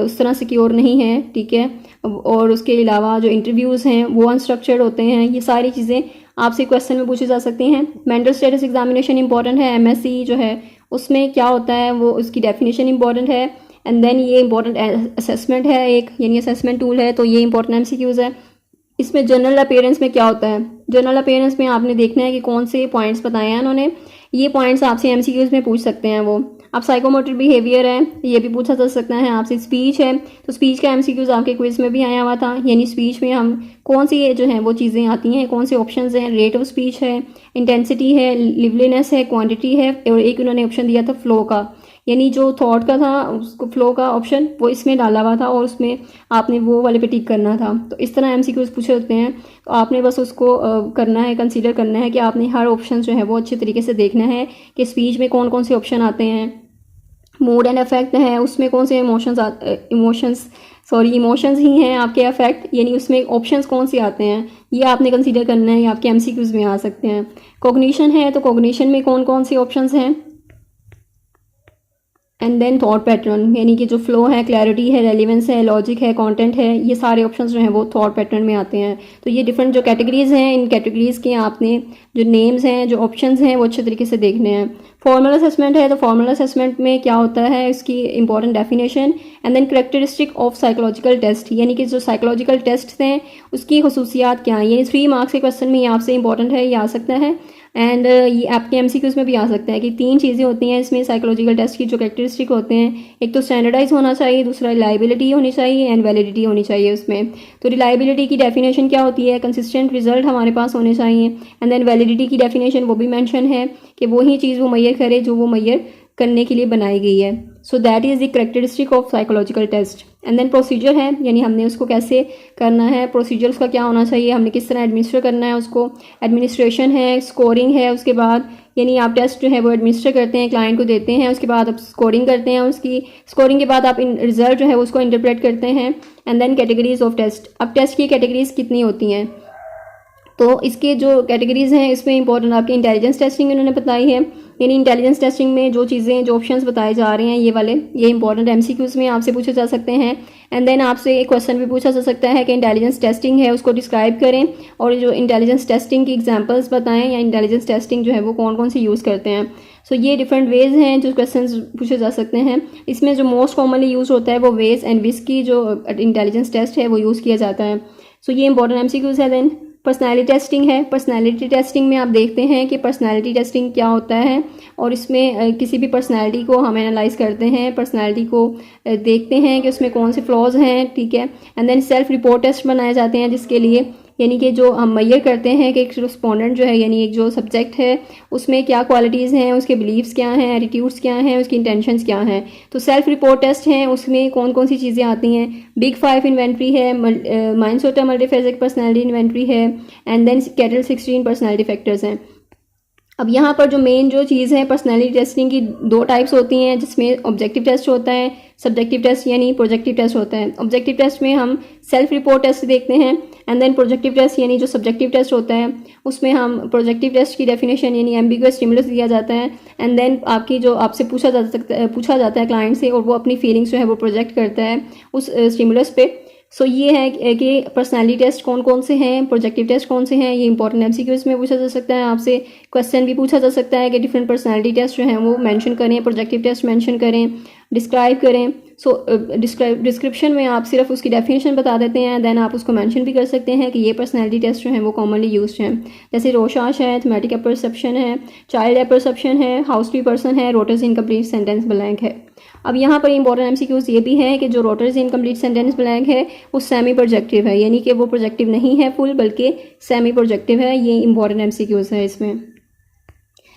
उस तरह सिक्योर नहीं है। ठीक है, और उसके अलावा जो इंटरव्यूज़ हैं वो अनस्ट्रक्चर्ड होते हैं, ये सारी चीज़ें आपसे क्वेश्चन में पूछी जा सकती हैं। मेंटल स्टेटस एग्जामिनेशन इंपॉर्टेंट है, MSc जो है उसमें क्या होता है वो उसकी डेफिनेशन इंपॉर्टेंट है। एंड देन ये इंपॉर्टेंट असेसमेंट है एक, यानी असेसमेंट टूल है, तो ये इंपॉर्टेंट MCQs है। इसमें जनरल अपीयरेंस में क्या होता है, जनरल अपीयरेंस में आपने देखना है कि कौन से पॉइंट्स बताए हैं उन्होंने, ये पॉइंट्स आपसे MCQs में पूछ सकते हैं वो। अब साइकोमोटर बिहेवियर है, ये भी पूछा जा सकता है आपसे। स्पीच है, तो स्पीच का MCQs आपके क्विज में भी आया हुआ था, यानी स्पीच में हम कौन सी जो है वो चीज़ें आती हैं, कौन से ऑप्शंस हैं, रेट ऑफ स्पीच है, इंटेंसिटी है, लिवलीनेस है, क्वांटिटी है, और एक उन्होंने ऑप्शन दिया था फ्लो का, यानी जो थॉट का था उसको फ्लो का ऑप्शन वो इसमें डाला हुआ था और उसमें आपने वो वाले पे टिक करना था। तो इस तरह MCQs पूछे होते हैं, तो आपने बस उसको करना है, कंसीडर करना है कि आपने हर ऑप्शन जो है वो अच्छे तरीके से देखना है कि स्पीच में कौन कौन से ऑप्शन आते हैं। मूड एंड अफेक्ट है, उसमें कौन से इमोशंस ही हैं आपके अफेक्ट, यानी उसमें ऑप्शंस कौन से आते हैं ये आपने कंसीडर करना है, ये आपके MCQs में आ सकते हैं। कॉग्निशन है, तो कॉग्निशन में कौन कौन से ऑप्शंस हैं। एंड देन थॉट पैटर्न, यानी कि जो फ्लो है, क्लैरिटी है, रेलिवेंस है, लॉजिक है, कंटेंट है, ये सारे ऑप्शंस जो हैं वो थॉट पैटर्न में आते हैं। तो ये डिफरेंट जो कैटेगरीज हैं, इन कैटेगरीज़ के आपने जो नेम्स हैं, जो ऑप्शंस हैं वो अच्छे तरीके से देखने हैं। फॉर्मल असेसमेंट है, तो फॉर्मल असेसमेंट में क्या होता है, इसकी important definition. And then characteristic of psychological test, यानी कि जो साइकोलॉजिकल टेस्ट हैं उसकी खसूसियात क्या हैं, ये 3 मार्क्स के क्वेश्चन में आपसे इंपॉर्टेंट है, ये आ सकता है। एंड ये आपके MCQs में भी आ सकता है कि 3 चीज़ें होती हैं इसमें साइकोलॉजिकल टेस्ट की जो कैरेक्टरिस्टिक होते हैं, एक तो स्टैंडर्डाइज होना चाहिए, दूसरा रिलायबिलिटी होनी चाहिए एंड वैलिडिटी होनी चाहिए उसमें। तो रिलायबिलिटी की डेफिनेशन क्या होती है, कंसिस्टेंट रिजल्ट हमारे पास होने चाहिए। एंड देन वैलिडिटी की डेफिनेशन वो भी मेंशन है कि वही चीज़ वो मैयर करे जो वो मैयर करने के लिए बनाई गई है। So that is the characteristic of psychological test. And then procedure है, यानी हमने उसको कैसे करना है, प्रोसीजर उसका क्या होना चाहिए, हमने किस तरह एडमिनिस्टर करना है उसको। एडमिनिस्ट्रेशन है, स्कोरिंग है, उसके बाद यानी आप टेस्ट जो है वो एडमिनिस्टर करते हैं, क्लाइंट को देते हैं, उसके बाद आप स्कोरिंग करते हैं, उसकी स्कोरिंग के बाद आप इन रिजल्ट जो है उसको इंटरप्रेट करते हैं। And then categories of test, अब टेस्ट की कैटेगरीज कितनी होती हैं, तो इसके जो कैटेगरीज हैं इसमें इंपॉर्टेंट आपकी इंटेलिजेंस टेस्टिंग इन्होंने बताई है, यानी इंटेलिजेंस टेस्टिंग में जो चीज़ें जो ऑप्शंस बताए जा रहे हैं ये वाले, ये इंपॉर्टेंट एमसीक्यूज़ में आपसे पूछे जा सकते हैं। एंड देन आपसे एक क्वेश्चन भी पूछा जा सकता है कि इंटेलिजेंस टेस्टिंग है उसको डिस्क्राइब करें और जो इंटेलिजेंस टेस्टिंग की एग्जांपल्स बताएं, या इंटेलिजेंस टेस्टिंग जो है वो कौन कौन सी यूज़ करते हैं। सो ये डिफरेंट वेज हैं जो क्वेश्चंस पूछे जा सकते हैं। इसमें जो मोस्ट कॉमनली यूज़ होता है वो वेज एंड विस की जो इंटेलिजेंस टेस्ट है वो यूज़ किया जाता है। सो ये इंपॉर्टेंट एमसीक्यूज़ है। देन पर्सनैलिटी टेस्टिंग है। पर्सनैलिटी टेस्टिंग में आप देखते हैं कि पर्सनैलिटी टेस्टिंग क्या होता है, और इसमें किसी भी पर्सनैलिटी को हम एनालाइज करते हैं, पर्सनैलिटी को देखते हैं कि उसमें कौन से फ्लॉज हैं, ठीक है। And then self report test बनाए जाते हैं जिसके लिए, यानी कि जो हम मेजर करते हैं कि एक रिस्पोंडेंट जो है यानी एक जो सब्जेक्ट है उसमें क्या क्वालिटीज़ हैं, उसके बिलीव्स क्या हैं, एटीट्यूड्स क्या हैं, उसकी इंटेंशंस क्या हैं। तो सेल्फ रिपोर्ट टेस्ट हैं, उसमें कौन कौन सी चीज़ें आती हैं। बिग 5 इन्वेंट्री है, माइंडसोटा मल्टीफेजेक पर्सनैलिटी इन्वेंट्री है, and then Cattell 16 personality factors हैं। अब यहाँ पर जो मेन जो चीज़ है पर्सनैलिटी टेस्टिंग की 2 टाइप्स होती हैं, जिसमें ऑब्जेक्टिव टेस्ट होता है, सब्जेक्टिव टेस्ट यानी प्रोजेक्टिव टेस्ट होता है। ऑब्जेक्टिव टेस्ट में हम सेल्फ रिपोर्ट टेस्ट देखते हैं, एंड देन प्रोजेक्टिव टेस्ट यानी जो सब्जेक्टिव टेस्ट होता है उसमें हम प्रोजेक्टिव टेस्ट की डेफिनेशन यानी एम्बिगुअस स्टिमुलस दिया जाता है, एंड देन आपकी जो आपसे पूछा जाता है क्लाइंट से, और वो अपनी फीलिंग्स जो है वो प्रोजेक्ट करता है उस स्टिमुलस पे। सो ये है कि पर्सनैलिटी टेस्ट कौन कौन से हैं, प्रोजेक्टिव टेस्ट कौन से हैं, ये इंपॉर्टेंट एमसीक्यूज़ में पूछा जा सकता है। आपसे क्वेश्चन भी पूछा जा सकता है कि डिफरेंट पर्सनैलिटी टेस्ट जो हैं वो मेंशन करें, प्रोजेक्टिव टेस्ट मेंशन करें, डिस्क्राइब करें। सो डिस्क्रिप्शन में आप सिर्फ उसकी डेफिनेशन बता देते हैं, देन आप उसको मेंशन भी कर सकते हैं कि ये पर्सनैलिटी टेस्ट जो हैं वो कॉमनली यूज्ड हैं। जैसे रोशाश है, थमेटिक परसेप्शन है, चाइल्ड परसेप्शन है, हाउस ट्री पर्सन है, रोटर्स इनकम्प्लीट सेंटेंस ब्लैंक है। अब यहाँ पर इंपॉर्टेंट एमसीक्यूज़ ये भी है कि जो रोटर्स इनकम्प्लीट सेंटेंस ब्लैंक है वो सेमी प्रोजेक्टिव है, यानी कि वो प्रोजेक्टिव नहीं है फुल बल्कि सेमी प्रोजेक्टिव है। ये इंपॉर्टेंट एमसीक्यूज़ है इसमें।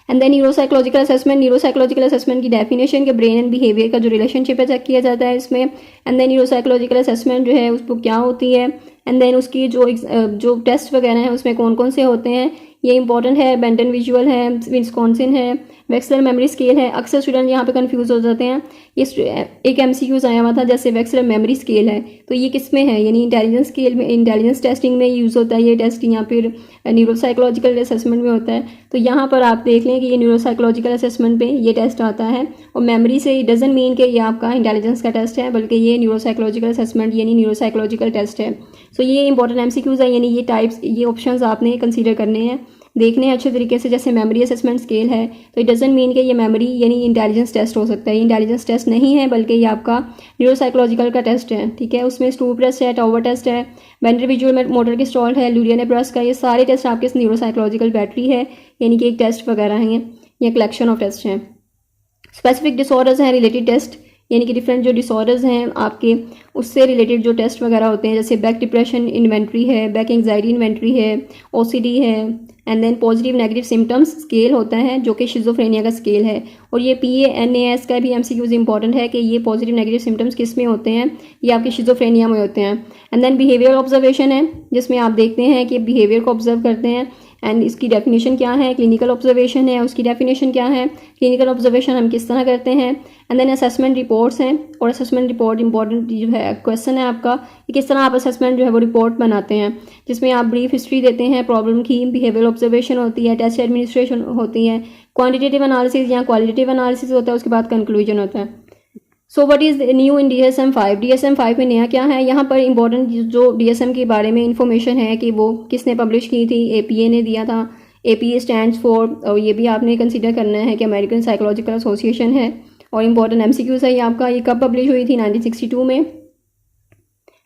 And then neuropsychological assessment. Neuropsychological assessment की डेफिनेशन के ब्रेन एंड बिहेवियर का जो रिलेशनशिप है चेक किया जाता है इसमें। एंड देन न्यूरोसाइकोलॉजिकल असेसमेंट जो है उसको क्या होती है, एंड देन उसकी जो टेस्ट वगैरह हैं उसमें कौन कौन से होते हैं, ये इंपॉर्टेंट है। बेंटन विजुअल है, विस्कॉन्सिन है, वेक्सलर मेमोरी स्केल है। अक्सर स्टूडेंट यहाँ पे कंफ्यूज हो जाते हैं। ये एक एमसीक्यूज आया हुआ था जैसे वेक्सलर मेमोरी स्केल है, तो ये किस में है, यानी इंटेलिजेंस स्केल में, इंटेलिजेंस टेस्टिंग में यूज़ होता है ये टेस्ट, या फिर न्यूरोसाइकोलॉजिकल असेसमेंट में होता है। तो यहाँ पर आप देख लें कि ये न्यूरोसाइकोलॉजिकल असेसमेंट पे ये टेस्ट आता है, और मेमोरी से इट डजंट मीन कि ये आपका इंटेलिजेंस का टेस्ट है, बल्कि ये न्यूरोसाइकोलॉजिकल असेसमेंट यानी न्यूरोसाइकोलॉजिकल टेस्ट है। सो ये इंपॉर्टेंट एमसीक्यूज है, यानी ये टाइप्स, ये ऑप्शंस आपने कंसीडर करने हैं, देखने हैं अच्छे तरीके से। जैसे मेमोरी असेसमेंट स्केल है तो इट डजंट मीन कि ये मेमोरी यानी इंटेलिजेंस टेस्ट हो सकता है, ये इंटेलिजेंस टेस्ट नहीं है बल्कि ये आपका न्यूरोसाइकोलॉजिकल का टेस्ट है, ठीक है। उसमें स्टूप टेस्ट है, टॉवर टेस्ट है, वेंट्रल विजुअल मोटर की स्टॉल है, लुरिया नेब्रास्का, ये सारे टेस्ट आपके न्यूरोसाइकोलॉजिकल बैटरी है, यानी कि एक टेस्ट वगैरह हैं या कलेक्शन ऑफ टेस्ट हैं। स्पेसिफिक डिसऑर्डर्स हैं, रिलेटेड टेस्ट, यानी कि डिफरेंट जो डिसऑर्डर्स हैं आपके उससे रिलेटेड जो टेस्ट वगैरह होते हैं, जैसे बैक डिप्रेशन इन्वेंट्री है, बैक एंग्जाइटी इन्वेंट्री है, ओसीडी है, and then positive negative symptoms scale होता है जो कि शिजोफ्रेनिया का स्केल है। और ये PANAS का भी एमसीक्यूज इंपॉर्टेंट है कि ये पॉजिटिव नेगेटिव सिम्टम्स किस में होते हैं, ये आपके शिजोफ्रेनिया में होते हैं। एंड देन बिहेवियर ऑब्जर्वेशन है, जिसमें आप देखते हैं कि बिहेवियर को ऑब्जर्व करते हैं, एंड इसकी डेफिनेशन क्या है। क्लिनिकल ऑब्जर्वेशन है, उसकी डेफिनेशन क्या है, क्लिनिकल ऑब्जर्वेशन हम किस तरह करते हैं। एंड देन असेसमेंट रिपोर्ट्स हैं, और असेसमेंट रिपोर्ट इंपॉर्टेंट जो है क्वेश्चन है आपका कि किस तरह आप असेसमेंट जो है वो रिपोर्ट बनाते हैं, जिसमें आप ब्रीफ हिस्ट्री देते हैं प्रॉब्लम की, बिहेवियर ऑब्जर्वेशन होती है, टेस्ट एडमिनिस्ट्रेशन होती है, क्वान्टिटेटिव एनालिसिस या क्वालिटेटिव एनालिसिस होता है, उसके बाद कंक्लूजन होता है। So what is new in DSM-5। DSM-5 में नया क्या है, यहाँ पर इंपॉर्टेंट जो DSM के बारे में इंफॉर्मेशन है कि वो किसने पब्लिश की थी, APA ने दिया था। APA स्टैंड्स फॉर, और ये भी आपने कंसीडर करना है कि अमेरिकन साइकोलॉजिकल एसोसिएशन है। और इंपॉर्टेंट MCQs है ये आपका, ये कब पब्लिश हुई थी, 1962 में।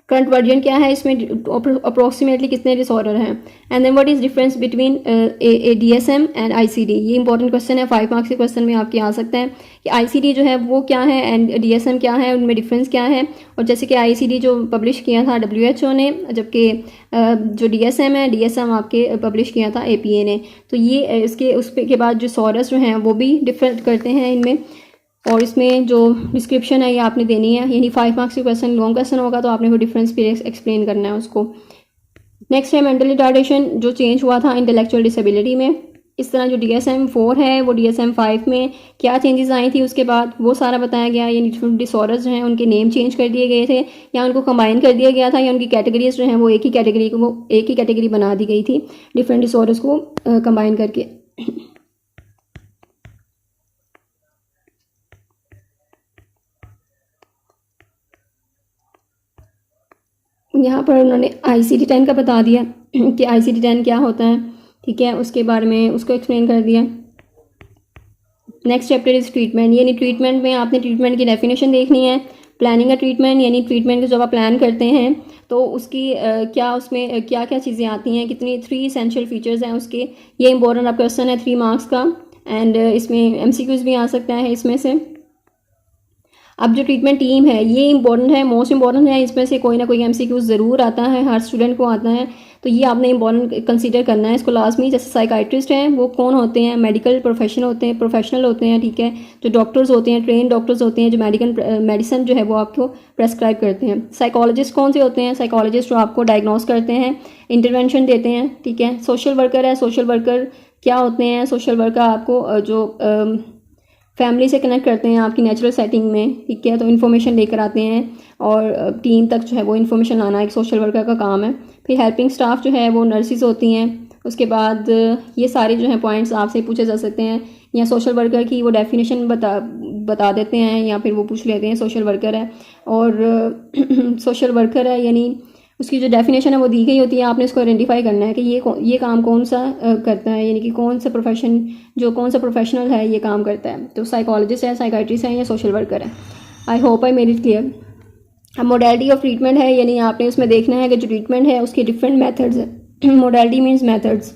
करंट वर्जन क्या है, इसमें अप्रोक्सीमेटली कितने डिसऑर्डर हैं। And then what is difference between DSM and ICD। ये इंपॉर्टेंट क्वेश्चन है, 5 मार्क्स के क्वेश्चन में आपके आ सकते हैं कि ICD जो है वो क्या है एंड DSM क्या है, उनमें डिफरेंस क्या है। और जैसे कि ICD जो पब्लिश किया था WHO ने, जबकि जो DSM है, DSM आपके पब्लिश किया था APA ने। तो ये इसके के बाद जो डिसऑर्डर्स जो हैं वो भी डिफरेंट करते हैं इनमें, और इसमें जो डिस्क्रिप्शन है ये आपने देनी है, यानी 5 मार्क्स की क्वेश्चन लॉन्ग क्वेश्चन होगा तो आपने वो डिफरेंस भी एक्सप्लेन करना है उसको। नेक्स्ट है मेंटल रिटार्डेशन, जो चेंज हुआ था इंटेलेक्चुअल डिसेबिलिटी में। इस तरह जो DSM-4 है वो DSM-5 में क्या चेंजेस आई थी उसके बाद वो सारा बताया गया। यानी डिसऑर्डर्स जो हैं उनके नेम चेंज कर दिए गए थे, या उनको कंबाइन कर दिया गया था, या उनकी कैटेगरीज जो हैं वो एक ही कैटेगरी बना दी गई थी डिफरेंट डिसऑर्डर्स को कंबाइन करके। यहाँ पर उन्होंने ICD-10 का बता दिया कि ICD-10 क्या होता है, ठीक है, उसके बारे में उसको एक्सप्लेन कर दिया। नेक्स्ट चैप्टर इज़ ट्रीटमेंट, यानी ट्रीटमेंट में आपने ट्रीटमेंट की डेफिनेशन देखनी है। प्लानिंग का ट्रीटमेंट, यानी ट्रीटमेंट को जब आप प्लान करते हैं तो उसकी क्या उसमें क्या क्या चीज़ें आती हैं, कितनी 3 एसेंशियल फीचर्स हैं उसके। ये इंपॉर्टेंट आप क्वेश्चन है 3 मार्क्स का, एंड इसमें MCQs भी आ सकता है इसमें से। अब जो ट्रीटमेंट टीम है ये इंपॉर्टेंट है, मोस्ट इंपॉर्टेंट है, इसमें से कोई ना कोई MCQ ज़रूर आता है, हर स्टूडेंट को आता है, तो ये आपने इंपॉर्टेंट कंसीडर करना है इसको लाजमी। जैसे साइकाइट्रिस्ट हैं वो कौन होते हैं, मेडिकल प्रोफेशनल होते हैं, ठीक है, जो डॉक्टर्स होते हैं, ट्रेन डॉक्टर्स होते हैं, जो मेडिसिन जो है वो आपको प्रेस्क्राइब करते हैं। साइकोलॉजिस्ट कौन से होते हैं, साइकोलॉजिस्ट जो आपको डायग्नोस करते हैं, इंटरवेंशन देते हैं, ठीक है। सोशल वर्कर है, सोशल वर्कर क्या होते हैं, सोशल वर्कर आपको जो फैमिली से कनेक्ट करते हैं आपकी नेचुरल सेटिंग में, ठीक है, तो इन्फॉर्मेशन लेकर आते हैं और टीम तक जो है वो इन्फॉर्मेशन लाना एक सोशल वर्कर का काम है। फिर हेल्पिंग स्टाफ जो है वो नर्सिस होती हैं। उसके बाद ये सारे जो हैं पॉइंट्स आपसे पूछे जा सकते हैं, या सोशल वर्कर की वो डेफिनेशन बता देते हैं, या फिर वो पूछ लेते हैं सोशल वर्कर है, और सोशल वर्कर है यानी उसकी जो डेफिनेशन है वो दी गई होती है, आपने इसको आइडेंटिफाई करना है कि ये काम कौन सा करता है, यानी कि कौन सा प्रोफेशनल है ये काम करता है। तो साइकोलॉजिस्ट है, साइकाइट्रिस्ट है, या सोशल वर्कर है। I hope I made it clear. अब मोडेलिटी ऑफ ट्रीटमेंट है, यानी आपने उसमें देखना है कि जो ट्रीटमेंट है उसके डिफरेंट मेथड्स हैं। मोडेलिटी मीन्स मेथड्स,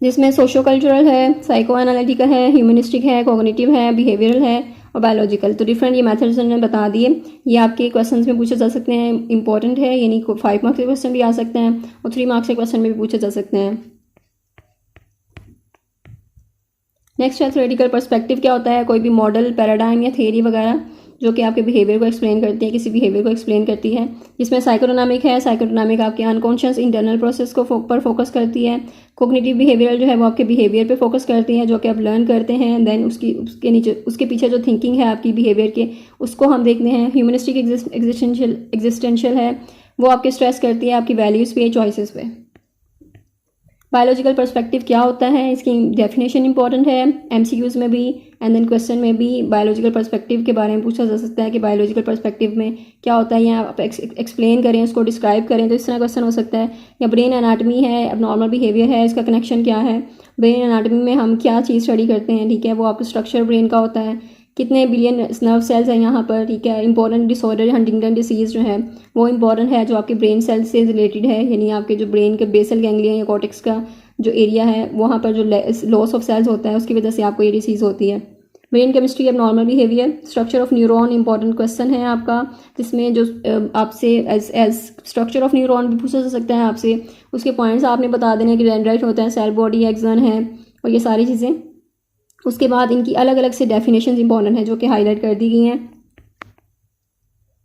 जिसमें सोशो कल्चरल है, साइको एनालिटिकल है, ह्यूमनिस्टिक है, कॉग्निटिव है, बिहेवियरल है और बायोलॉजिकल। तो डिफरेंट ये मेथड्स उन्होंने बता दिए। ये आपके क्वेश्चंस में पूछे जा सकते हैं, इंपॉर्टेंट है, यानी 5 मार्क्स के क्वेश्चन भी आ सकते हैं और 3 मार्क्स के क्वेश्चन में भी पूछे जा सकते हैं। नेक्स्ट है थ्योरेटिकल पर्सपेक्टिव। क्या होता है, कोई भी मॉडल, पैराडाइम या थ्योरी वगैरह जो कि आपके बिहेवियर को एक्सप्लेन करती है, किसी बिहेवियर को एक्सप्लेन करती है। जिसमें साइकोडायनामिक है, साइकोडायनामिक आपके अनकॉन्शियस इंटरनल प्रोसेस को पर फोकस करती है। कोग्निटिव बिहेवियरल जो है वो आपके बिहेवियर पे फोकस करती है, जो कि आप लर्न करते हैं, देन उसके पीछे जो थिंकिंग है आपकी बिहेवियर के, उसको हम देखते हैं। ह्यूमनिस्टिक एग्जिस्टेंशियल है, वो आपके स्ट्रेस करती है आपकी वैल्यूज़ पे, चॉइसेस पे। बायोलॉजिकल पर्सपेक्टिव क्या होता है, इसकी डेफिनेशन इंपॉर्टेंट है MCQs में भी, एंड देन क्वेश्चन में भी बायोलॉजिकल पर्सपेक्टिव के बारे में पूछा जा सकता है कि बायोलॉजिकल पर्सपेक्टिव में क्या होता है, या आप एक्सप्लेन करें, उसको डिस्क्राइब करें, तो इस तरह क्वेश्चन हो सकता है। या ब्रेन एनाटमी है, अब नॉर्मल बिहेवियर है, इसका कनेक्शन क्या है, ब्रेन एनाटमी में हम क्या चीज़ स्टडी करते हैं, ठीक है, वो आपका स्ट्रक्चर ब्रेन का होता है, कितने बिलियन नर्व सेल्स हैं यहाँ पर, ठीक है। इंपॉर्टेंट डिसऑर्डर हंटिंगटन डिसीज़ जो है वो इंपॉर्टेंट है, जो आपके ब्रेन सेल्स से रिलेटेड है, यानी आपके जो ब्रेन के बेसल गैंग्लियन या कॉर्टेक्स का जो एरिया है वहाँ पर जो लॉस ऑफ सेल्स होता है उसकी वजह से आपको ये डिसीज़ होती है। ब्रेन केमिस्ट्री अब normal behaviour. Structure of neuron important question है आपका, जिसमें जो आपसे एज स्ट्रक्चर ऑफ न्यूरॉन भी पूछा जा सकता है आपसे, उसके पॉइंट्स आपने बता देने कि डेंड्राइट होता है, सेल बॉडी, एक्सन है, और ये सारी चीज़ें। उसके बाद इनकी अलग अलग से डेफिनेशन इंपॉर्टेंट है जो कि हाईलाइट कर दी गई हैं।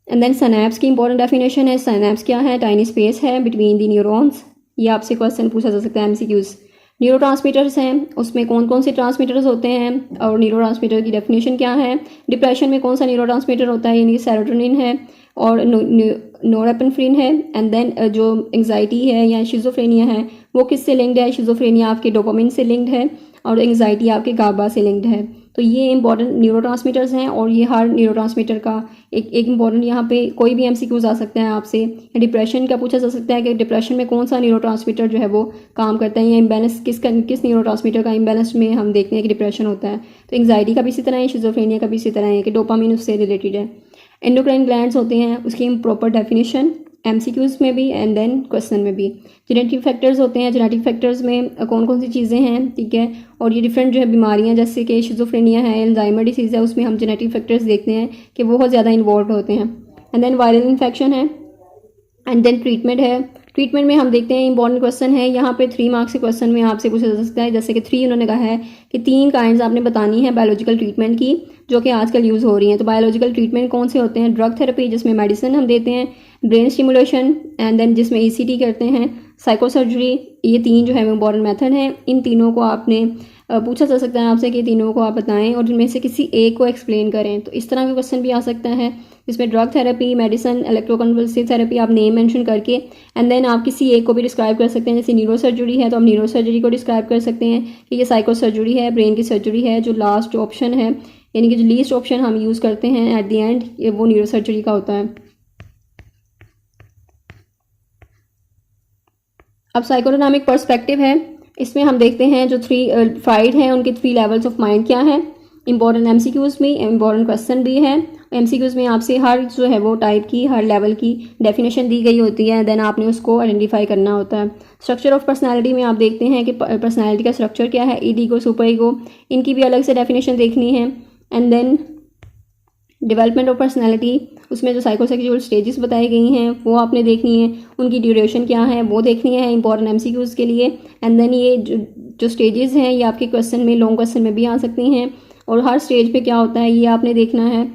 एंड देन सिनैप्स की इंपॉर्टेंट डेफिनेशन है। सिनैप्स क्या है, टाइनी स्पेस है बिटवीन दी न्यूरॉन्स, ये आपसे क्वेश्चन पूछा जा सकता है MCQs। न्यूरोट्रांसमीटर्स हैं, उसमें कौन कौन से ट्रांसमीटर्स होते हैं और न्यूरोट्रांसमीटर की डेफिनेशन क्या है। डिप्रेशन में कौन सा न्यूरोट्रांसमीटर होता है, यानी सेरोटोनिन है और नोरेपेनेफ्रिन है। एंड देन जो एंग्जाइटी है या शिजोफ्रेनिया है वो किससे लिंक्ड है, शिजोफ्रेनिया आपके डोपामिन से लिंक्ड है और एंग्जाइटी आपके गाबा से लिंक्ड है। तो ये इंपॉर्टेंट न्यूरोट्रांसमीटर्स हैं, और ये हर न्यूरोट्रांसमीटर का एक इंपॉर्टेंट यहाँ पे कोई भी MCQs आ सकता है आपसे। डिप्रेशन का पूछा जा सकता है कि डिप्रेशन में कौन सा न्यूरोट्रांसमीटर जो है वो काम करता है, या इम्बैलेंस किस न्यूरोट्रांसमीटर का इम्बैलेंस में हम देखते हैं कि डिप्रेशन होता है। तो एंग्जाइटी का भी इसी तरह है, शिजोफ्रेनिया का भी इसी तरह है कि डोपामिन उससे रिलेटेड है। एंडोक्राइन ग्लैंड्स होते हैं, उसकी प्रॉपर डेफिनेशन MCQs में भी एंड देन क्वेश्चन में भी। जेनेटिक फैक्टर्स होते हैं, जेनेटिक फैक्टर्स में कौन कौन सी चीज़ें हैं, ठीक है, और ये डिफरेंट जो है बीमारियां जैसे कि शिजोफ्रेनिया है, अल्जाइमर डिसीज़ है, उसमें हम जेनेटिक फैक्टर्स देखते हैं कि वो बहुत ज़्यादा इन्वॉल्व होते हैं। एंड देन वायरल इन्फेक्शन है, एंड देन ट्रीटमेंट है। ट्रीटमेंट में हम देखते हैं इंपॉर्टेंट क्वेश्चन है यहाँ पे 3 मार्क्स के क्वेश्चन में आपसे पूछा जा सकता है, जैसे कि 3 उन्होंने कहा है कि 3 काइंड्स आपने बतानी है बायोलॉजिकल ट्रीटमेंट की जो कि आजकल यूज़ हो रही हैं। तो बायोलॉजिकल ट्रीटमेंट कौन से होते हैं, ड्रग थेरेपी जिसमें मेडिसिन हम देते हैं, ब्रेन स्टिमुलेशन, एंड देन जिसमें ECT करते हैं, साइकोसर्जरी, ये 3 जो है वो इंपॉर्टेंट मेथड हैं। इन तीनों को आपने पूछा जा सकता है आपसे कि तीनों को आप बताएं और जिनमें से किसी एक को एक्सप्लेन करें। तो इस तरह का क्वेश्चन भी आ सकता है, जिसमें drug therapy, medicine, electroconvulsive therapy आप नेम मेंशन करके एंड देन आप किसी एक को भी डिस्क्राइब कर सकते हैं। जैसे न्यूरो सर्जरी है तो आप न्यूरो सर्जरी को डिस्क्राइब कर सकते हैं कि ये साइको सर्जरी है, ब्रेन की सर्जरी है। जो लास्ट ऑप्शन है यानी कि जो लीस्ट ऑप्शन हम यूज़ करते हैं एट द एंड, वो न्यूरो सर्जरी का होता है। अब साइकोडायनामिक पर्सपेक्टिव है, इसमें हम देखते हैं जो फ्राइड हैं उनके 3 लेवल्स ऑफ माइंड क्या है। इंपॉर्टेंट एमसीक्यूज भी, इंपॉर्टेंट क्वेश्चन भी है। एमसीक्यूज में आपसे हर जो है वो टाइप की, हर लेवल की डेफिनेशन दी गई होती है, देन आपने उसको आइडेंटिफाई करना होता है। स्ट्रक्चर ऑफ पर्सनालिटी में आप देखते हैं कि पर्सनालिटी का स्ट्रक्चर क्या है, ईगो, सुपर ईगो, इनकी भी अलग से डेफिनेशन देखनी है। And then development of personality, उसमें जो साइकोसेक्सुअल स्टेजेस बताई गई हैं वो आपने देखनी है, उनकी ड्यूरेशन क्या है वो देखनी है इंपॉर्टेंट एमसीक्यूज के लिए। एंड देन ये जो स्टेजेस हैं ये आपके क्वेश्चन में, लॉन्ग क्वेश्चन में भी आ सकती हैं, और हर स्टेज पे क्या होता है ये आपने देखना है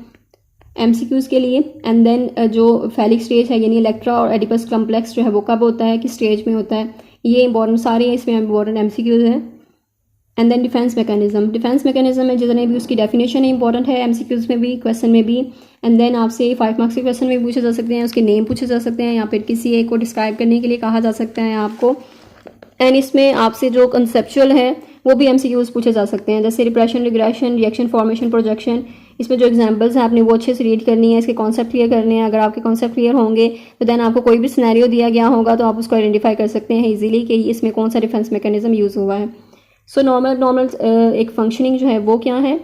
एमसीक्यूज के लिए। एंड देन जो फैलिक स्टेज है यानी इलेक्ट्रा और एडिपस कॉम्प्लेक्स जो है वो कब होता है, किस स्टेज में होता है, ये इंपॉर्टेंट सारे इसमें इंपॉर्टेंट एमसीक्यूज हैं। एंड देन डिफेंस मैकेनिज्म में जितने भी उसकी डेफिनेशन है इंपॉर्टेंट है, एमसीक्यूज में भी, क्वेश्चन में भी। एंड देन आपसे 5 मार्क्स के क्वेश्चन में पूछे जा सकते हैं, उसके नेम पूछे जा सकते हैं, या फिर किसी एक को डिस्क्राइब करने के लिए कहा जा सकता है आपको। एंड इसमें आपसे जो कंसेप्चुअल है वो भी एमसीक्यूज पूछे जा सकते हैं, जैसे repression, regression, reaction, formation, projection. इसमें जो एग्जांपल्स हैं आपने वो अच्छे से रीड करनी है, इसके कॉन्सेप्ट क्लियर करने हैं। अगर आपके कॉन्सेप्ट क्लियर होंगे तो देन आपको कोई भी सिनेरियो दिया गया होगा तो आप उसको आइडेंटिफाई कर सकते हैं इजीली कि इसमें कौन सा डिफेंस मैकेनिज्म यूज़ हुआ है। सो नॉर्मल एक फंक्शनिंग जो है वो क्या है।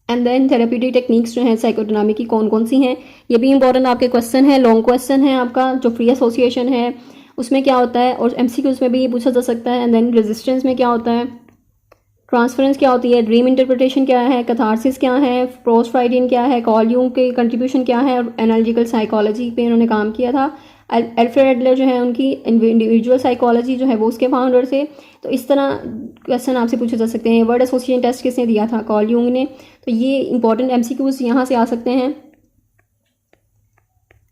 एंड देन थेरेप्यूटिक टेक्निक्स जो है साइकोडायनामिक की कौन कौन सी हैं, ये भी इंपॉर्टेंट आपके क्वेश्चन है, लॉन्ग क्वेश्चन है आपका। जो फ्री एसोसिएशन है उसमें क्या होता है, और एमसीक्यूज में भी ये पूछा जा सकता है। एंड देन रेजिस्टेंस में क्या होता है, ट्रांसफरेंस क्या होती है, ड्रीम इंटरप्रिटेशन क्या है, कैथारसिस क्या है, पोस्ट फ्राइडियन क्या है, कार्ल यूंग के कंट्रीब्यूशन क्या है, और एनालिटिकल साइकोलॉजी पे इन्होंने काम किया था। अल्फ्रेड एडलर जो है उनकी इंडिविजुअल साइकोलॉजी जो है वो उसके फाउंडर थे। तो इस तरह क्वेश्चन आपसे पूछे जा सकते हैं। वर्ड एसोसिएशन टेस्ट किसने दिया था, कार्ल यूंग ने। तो ये इंपॉर्टेंट एमसीक्यूज यहाँ से आ सकते हैं।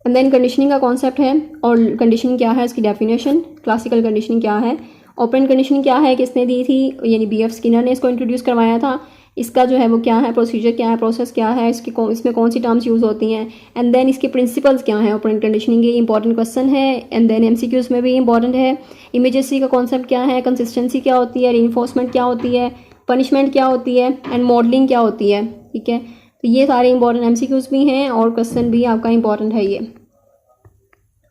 एंड देन कंडीशनिंग का कॉन्सेप्ट है, और कंडीशनिंग क्या है, इसकी डेफिनेशन, क्लासिकल कंडीशनिंग क्या है, ओपन कंडीशनिंग क्या है, किसने दी थी, यानी बीएफ स्किनर ने इसको इंट्रोड्यूस करवाया था। इसका जो है वो क्या है, प्रोसीजर क्या है, प्रोसेस क्या है, इसमें कौन सी टर्म्स यूज़ होती हैं। एंड देन इसके प्रिंसिपल्स क्या हैं ओपन कंडीशनिंग के, इंपॉर्टेंट क्वेश्चन है। एंड देन एमसीक्यूज में भी इंपॉर्टेंट है। इमेजेसी का कॉन्सेप्ट क्या है, कंसिस्टेंसी क्या होती है, रीइंफोर्समेंट क्या होती है, पनिशमेंट क्या होती है, एंड मॉडलिंग क्या होती है। ठीक है, तो ये सारे इंपॉर्टेंट एमसीक्यूज भी हैं और क्वेश्चन भी आपका इंपॉर्टेंट है ये।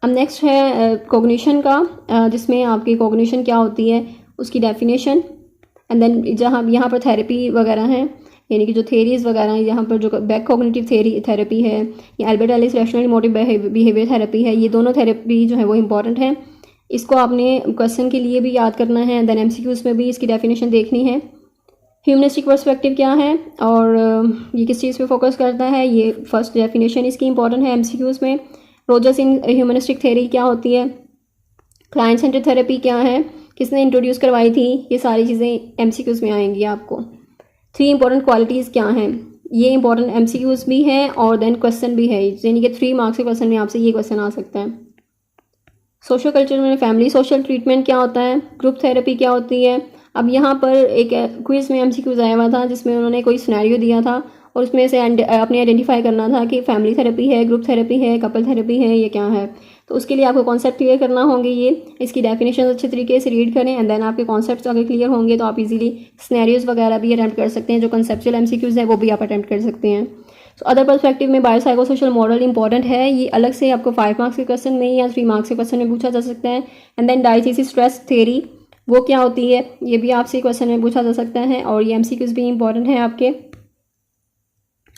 अब नेक्स्ट है कॉग्निशन का, जिसमें आपकी कॉग्निशन क्या होती है उसकी डेफिनेशन। एंड देन जहाँ यहाँ पर थेरेपी वगैरह हैं, यानी कि जो थेरीज वगैरह हैं, यहाँ पर जो बैक कॉग्निटिव थेरेपी है, या Albert Ellis rational emotive behaviour therapy है, ये दोनों थेरेपी जो है वो इंपॉर्टेंट है। इसको आपने क्वेश्चन के लिए भी याद करना है। देन एमसीक्यूज में भी इसकी डेफिनेशन देखनी है। ह्यूमनिस्टिक पर्सपेक्टिव क्या है और ये किस चीज़ पे फोकस करता है, ये फर्स्ट डेफिनेशन इसकी इंपॉर्टेंट है एमसीक्यूज में। रोजर्स इन ह्यूमनिस्टिक थ्योरी क्या होती है, क्लाइंट सेंटर थेरेपी क्या है, किसने इंट्रोड्यूस करवाई थी, ये सारी चीज़ें एमसीक्यूज में आएंगी आपको। 3 इंपॉर्टेंट क्वालिटीज़ क्या हैं, ये इंपॉर्टेंट एमसीक्यूज भी हैं और देन क्वेश्चन भी है, यानी कि 3 मार्क्स के क्वेश्चन में आपसे ये क्वेश्चन आ सकता है। सोशल कल्चर में फैमिली सोशल ट्रीटमेंट क्या होता है, ग्रुप थेरेपी क्या होती है। अब यहाँ पर एक क्विज़ में एमसीक्यूज आया हुआ था जिसमें उन्होंने कोई सिनेरियो दिया था और उसमें से आपने आइडेंटिफाई करना था कि फैमिली थेरेपी है, ग्रुप थेरेपी है, कपल थेरेपी है, ये क्या है। तो उसके लिए आपको कॉन्सेप्ट क्लियर करना होंगे, ये इसकी डेफिनेशन अच्छे तरीके से रीड करें। एंड देन आपके कॉन्सेप्ट्स अगर क्लियर होंगे तो आप इजीली सिनेरियोज वगैरह भी अटैम्प्ट कर सकते हैं, जो कंसेप्चुअल एमसीक्यूज है वो भी आप अटैम्प्ट कर सकते हैं। सो अदर पर्सपेक्टिव में बायोसाइकोसोशल मॉडल इंपॉर्टेंट है, ये अलग से आपको 5 मार्क्स के क्वेश्चन में या 3 मार्क्स के क्वेश्चन में पूछा जा सकता है। एंड देन डायथीसिस स्ट्रेस थ्योरी वो क्या होती है, ये भी आपसे क्वेश्चन में पूछा जा सकता है और ये एमसीक्यूज भी इंपॉर्टेंट है आपके।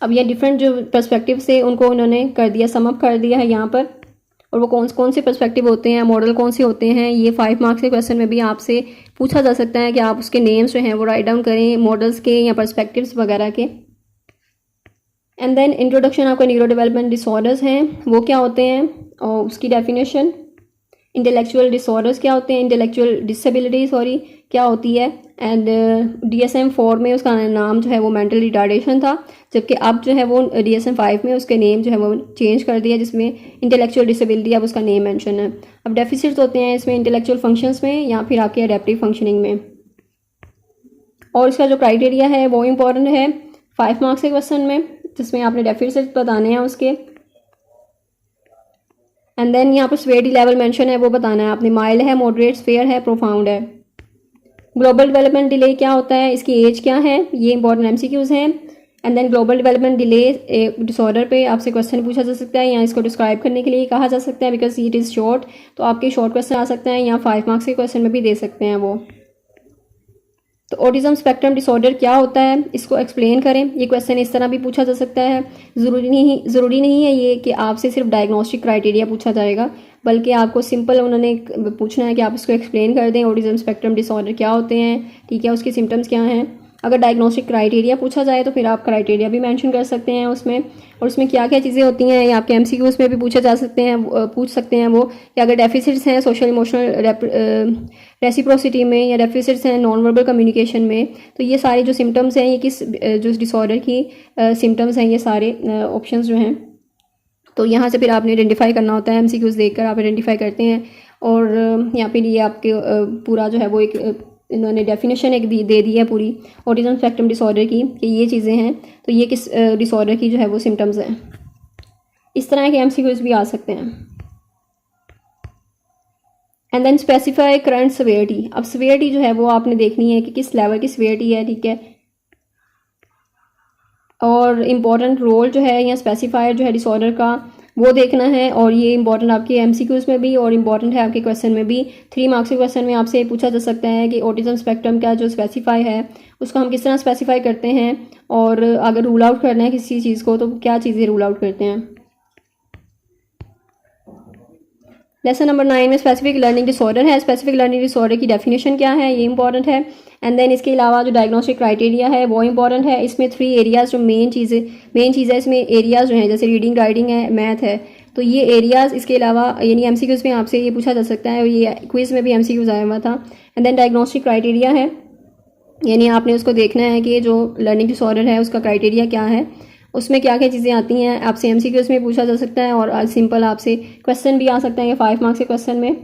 अब ये डिफरेंट जो पर्सपेक्टिव से उनको उन्होंने कर दिया, समअप कर दिया है यहाँ पर, और वो कौन से पर्सपेक्टिव होते हैं, मॉडल कौन से होते हैं, ये 5 मार्क्स के क्वेश्चन में भी आपसे पूछा जा सकता है कि आप उसके नेम्स जो हैं वो राइट डाउन करें, मॉडल्स के या पर्सपेक्टिव्स वगैरह के। एंड देन इंट्रोडक्शन आपका न्यूरो डेवलपमेंट डिसऑर्डर्स हैं वो क्या होते हैं और उसकी डेफिनेशन। इंटेलेक्चुअल डिसऑर्डर्स क्या होते हैं, इंटेलेक्चुअल डिसेबिलिटी क्या होती है। एंड DSM-4 में उसका नाम जो है वो मेंटल रिटार्डेशन था, जबकि अब जो है वो DSM-5 में उसके नेम जो है वो चेंज कर दिया, जिसमें इंटेलेक्चुअल डिसेबिलिटी अब उसका नेम मेंशन है। अब डेफिसिट्स होते हैं इसमें इंटेलेक्चुअल फंक्शंस में या फिर आपके एडेप्टिव फंक्शनिंग में, और इसका जो क्राइटेरिया है वो इंपॉर्टेंट है 5 मार्क्स के क्वेश्चन में, जिसमें आपने डेफिसिट बताने हैं उसके। एंड देन यहाँ पर स्वेटी लेवल मेंशन है वो बताना है आपने, माइल्ड है, मॉडरेट, स्फेयर है, प्रोफाउंड है। ग्लोबल डेवलपमेंट डिले क्या होता है, इसकी एज क्या है, ये इंपॉर्टेंट एमसीक्यूज हैं। And then global development delay disorder पे आपसे क्वेश्चन पूछा जा सकता है, या इसको डिस्क्राइब करने के लिए कहा जा सकता है, बिकॉज इट इज़ शॉर्ट, तो आपके शॉर्ट क्वेश्चन आ सकते हैं, या 5 मार्क्स के क्वेश्चन में भी दे सकते हैं वो। तो ऑटिज्म स्पेक्ट्रम डिसऑर्डर क्या होता है, इसको एक्सप्लेन करें। ये क्वेश्चन इस तरह भी पूछा जा सकता है। ज़रूरी नहीं है ये कि आपसे सिर्फ डायग्नोस्टिक क्राइटेरिया पूछा जाएगा, बल्कि आपको सिंपल उन्होंने पूछना है कि आप इसको एक्सप्लेन कर दें, ऑटिज्म स्पेक्ट्रम डिसऑर्डर क्या होते हैं, ठीक है, उसके सिम्टम्स क्या हैं। अगर डायग्नोस्टिक क्राइटेरिया पूछा जाए तो फिर आप क्राइटेरिया भी मेंशन कर सकते हैं उसमें, और उसमें क्या क्या चीज़ें होती हैं, ये आपके एमसीक्यूज़ में भी पूछ सकते हैं वो, कि अगर डेफिसिट्स हैं सोशल इमोशनल रेसिप्रोसिटी में, या डेफिसिट्स हैं नॉन वर्बल कम्युनिकेशन में, तो ये सारे जो सिम्टम्स हैं, ये किस जो डिसऑर्डर की सिम्टम्स हैं, ये सारे ऑप्शंस जो हैं, तो यहाँ से फिर आपने आइडेंटिफाई करना होता है। एमसीक्यूज़ देखकर आप आइडेंटिफाई करते हैं, और यहाँ पर ये आपके पूरा जो है वो एक इन्होंने डेफिनेशन एक दे दी है पूरी ऑटिज्म स्पेक्ट्रम डिसऑर्डर की, कि ये चीज़ें हैं, तो ये किस डिसऑर्डर की जो है वो सिम्टम्स हैं। इस तरह के एमसीक्यूज़ भी आ सकते हैं। And then specify current severity. अब सिवियरिटी जो है वो आपने देखनी है कि किस लेवल की सिवियरिटी है, ठीक है, और इम्पॉर्टेंट रोल जो है या स्पेसिफायर जो है डिसऑर्डर का वो देखना है, और ये इंपॉर्टेंट आपके एमसीक्यूज़ में भी और इम्पॉर्टेंट है आपके क्वेश्चन में भी। 3 मार्क्स के क्वेश्चन में आपसे पूछा जा सकता है कि ऑटिज्म स्पेक्ट्रम का जो स्पेसिफाई है उसको हम किस तरह स्पेसिफाई करते हैं, और अगर रूल आउट करना है किसी चीज़ को तो क्या चीज़ें रूल आउट करते हैं। लेसन नंबर 9 में स्पेसिफिक लर्निंग डिसऑर्डर है। स्पेसिफिक लर्निंग डिसऑर्डर की डेफिनेशन क्या है, ये इंपॉर्टेंट है। एंड देन इसके अलावा जो डायग्नोस्टिक क्राइटेरिया है वो इंपॉर्टेंट है। इसमें 3 एरियाज़ जो मेन चीज़ है, इसमें एरियाज़ जो हैं, जैसे रीडिंग, राइटिंग है, मैथ है, तो ये एरियाज़ इसके अलावा यानी एमसीक्यूज़ में आपसे ये पूछा जा सकता है, और ये क्विज़ में भी एमसीक्यूज़ आया हुआ था। एंड देन डायग्नोस्टिक क्राइटेरिया है, यानी आपने उसको देखना है कि जो लर्निंग डिसऑर्डर है उसका क्राइटेरिया क्या है, उसमें क्या क्या चीज़ें आती हैं, आपसे एमसीक्यूज़ में पूछा जा सकता है, और सिंपल आपसे क्वेश्चन भी आ सकता है 5 मार्क्स के क्वेश्चन में।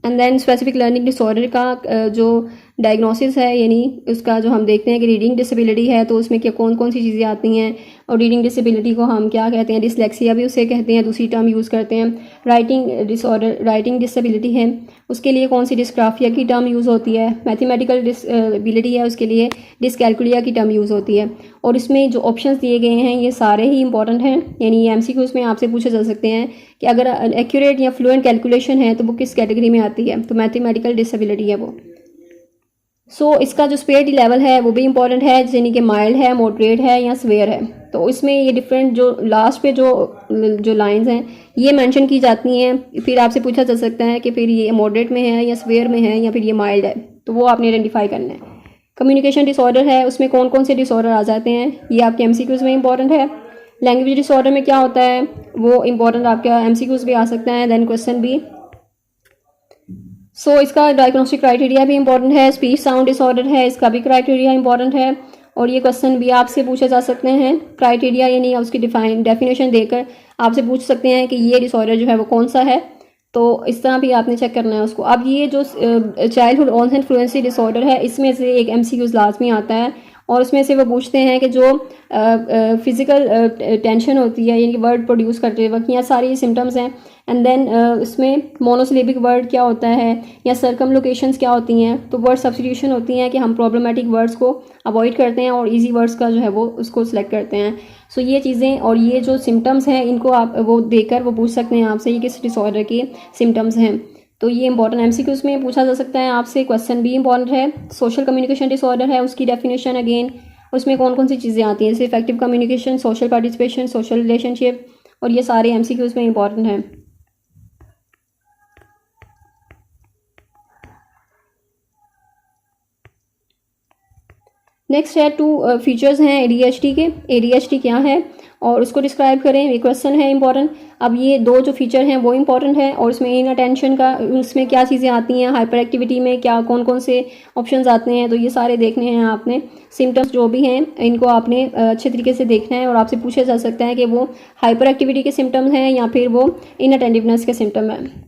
And then specific learning disorder का जो डायग्नोसिस है, यानी उसका जो हम देखते हैं कि रीडिंग डिसेबिलिटी है, तो उसमें क्या कौन कौन सी चीज़ें आती हैं, और रीडिंग डिसेबिलिटी को हम क्या कहते हैं, डिसलेक्सिया भी उसे कहते हैं, दूसरी टर्म यूज़ करते हैं। राइटिंग डिसऑर्डर, राइटिंग डिसेबिलिटी है, उसके लिए कौन सी डिस्ग्राफिया की टर्म यूज़ होती है। मैथमेटिकल डिसेबिलिटी है, उसके लिए डिसकैलकुलिया की टर्म यूज़ होती है। और इसमें जो ऑप्शंस दिए गए हैं ये सारे ही इंपॉर्टेंट हैं, यानी ये एमसीक्यूज़ में आपसे पूछे जा सकते हैं कि अगर एक्यूरेट या फ्लुएंट कैलकुलेशन है तो वो किस कैटेगरी में आती है, तो मैथमेटिकल डिसेबिलिटी है वो। सो इसका जो स्पेयरिटी लेवल है वो भी इंपॉर्टेंट है, यानी कि माइल्ड है, मॉडरेट है, या स्वेयर है। तो इसमें ये डिफरेंट जो लास्ट पे जो लाइंस हैं ये मेंशन की जाती हैं। फिर आपसे पूछा जा सकता है कि फिर ये मॉडरेट में है, या स्वेयर में है, या फिर ये माइल्ड है, तो वो आपने आइडेंटिफाई करना है। कम्युनिकेशन डिसऑर्डर है, उसमें कौन कौन से डिसऑर्डर आ जाते हैं, ये आपके एमसीक्यूज़ में इंपॉर्टेंट है। लैंग्वेज डिसऑर्डर में क्या होता है वो इंपॉर्टेंट आपका एमसीक्यूज़ भी आ सकता है, देन क्वेश्चन भी। सो इसका डायग्नोस्टिक क्राइटेरिया भी इंपॉर्टेंट है। स्पीच साउंड डिसऑर्डर है, इसका भी क्राइटेरिया इंपॉर्टेंट है, और ये क्वेश्चन भी आपसे पूछे जा सकते हैं। क्राइटेरिया यानी उसकी डेफिनेशन देकर आपसे पूछ सकते हैं कि ये डिसऑर्डर जो है वो कौन सा है, तो इस तरह भी आपने चेक करना है उसको। अब ये जो चाइल्डहुड ऑनसेट फ्लुएंसी डिसऑर्डर है, इसमें से एक एमसीक्यूज़ लाजमी आता है, और उसमें से वो पूछते हैं कि जो फिज़िकल टेंशन होती है, यानी कि वर्ड प्रोड्यूस करते वक्त, यहाँ सारी सिम्टम्स हैं। एंड देन इसमें मोनोसिलेबिक वर्ड क्या होता है, या सर्कमलोकेशंस क्या होती हैं, तो वर्ड सब्स्टिट्यूशन होती हैं कि हम प्रॉब्लमेटिक वर्ड्स को अवॉइड करते हैं और इजी वर्ड्स का जो है वो उसको सिलेक्ट करते हैं। सो ये चीज़ें और ये जो सिम्टम्स हैं इनको आप वो देकर वो पूछ सकते हैं आपसे ये किस डिसऑर्डर के सिम्टम्स हैं। तो ये इंपॉर्टेंट एमसीक्यूज़ में पूछा जा सकता है आपसे। क्वेश्चन भी इंपॉर्टेंट है। सोशल कम्युनिकेशन डिसऑर्डर है, उसकी डेफिनेशन अगेन, उसमें कौन कौन सी चीज़ें आती हैं, जैसे effective communication, social participation, social relationship, और ये सारे एमसीक्यूज़ में इंपॉर्टेंट हैं। नेक्स्ट है 2 फीचर्स हैं एडीएचडी के। एडीएचडी क्या है और उसको डिस्क्राइब करें, ये क्वेश्चन है इंपॉर्टेंट। अब ये 2 जो फीचर हैं वो इंपॉर्टेंट है, और इसमें इन अटेंशन का उसमें क्या चीज़ें आती हैं, हाइपर एक्टिविटी में क्या कौन कौन से ऑप्शंस आते हैं, तो ये सारे देखने हैं आपने। सिम्टम्स जो भी हैं इनको आपने अच्छे तरीके से देखना है, और आपसे पूछा जा सकता है कि वो हाइपर एक्टिविटी के सिम्टम्स हैं या फिर वो इन अटेंटिवनेस के सिम्टम हैं।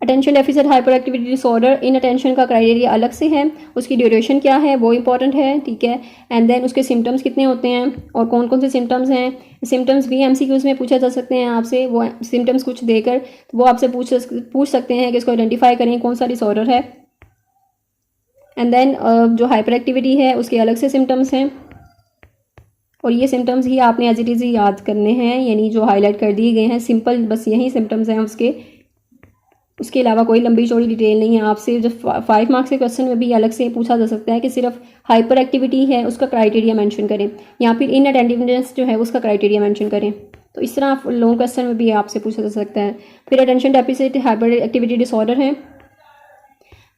Attention deficit hyperactivity disorder, inattention का क्राइटेरिया अलग से है, उसकी ड्यूरेशन क्या है वो इंपॉर्टेंट है, ठीक है। एंड देन उसके सिम्टम्स कितने होते हैं और कौन कौन से सिम्टम्स हैं। सिम्टम्स भी एमसीक्यूज़ में पूछा जा सकते हैं आपसे, वो सिम्टम्स कुछ देकर तो वो आपसे पूछ सकते हैं कि इसको आइडेंटिफाई करें कौन सा डिसऑर्डर है। एंड देन जो हाइपर एक्टिविटी है उसके अलग से सिम्टम्स हैं, और ये सिम्टम्स ही आपने एज इट इज़ याद करने हैं, यानी जो हाईलाइट कर दिए गए हैं सिंपल बस यही सिम्टम्स हैं उसके अलावा कोई लंबी चौड़ी डिटेल नहीं है। आपसे जो 5 मार्क्स के क्वेश्चन में भी अलग से पूछा जा सकता है कि सिर्फ हाइपर एक्टिविटी है उसका क्राइटेरिया मेंशन करें, या फिर इनअटेंटिवनेस जो है उसका क्राइटेरिया मेंशन करें। तो इस तरह लॉन्ग क्वेश्चन में भी आपसे पूछा जा सकता है। फिर attention deficit hyperactivity disorder है,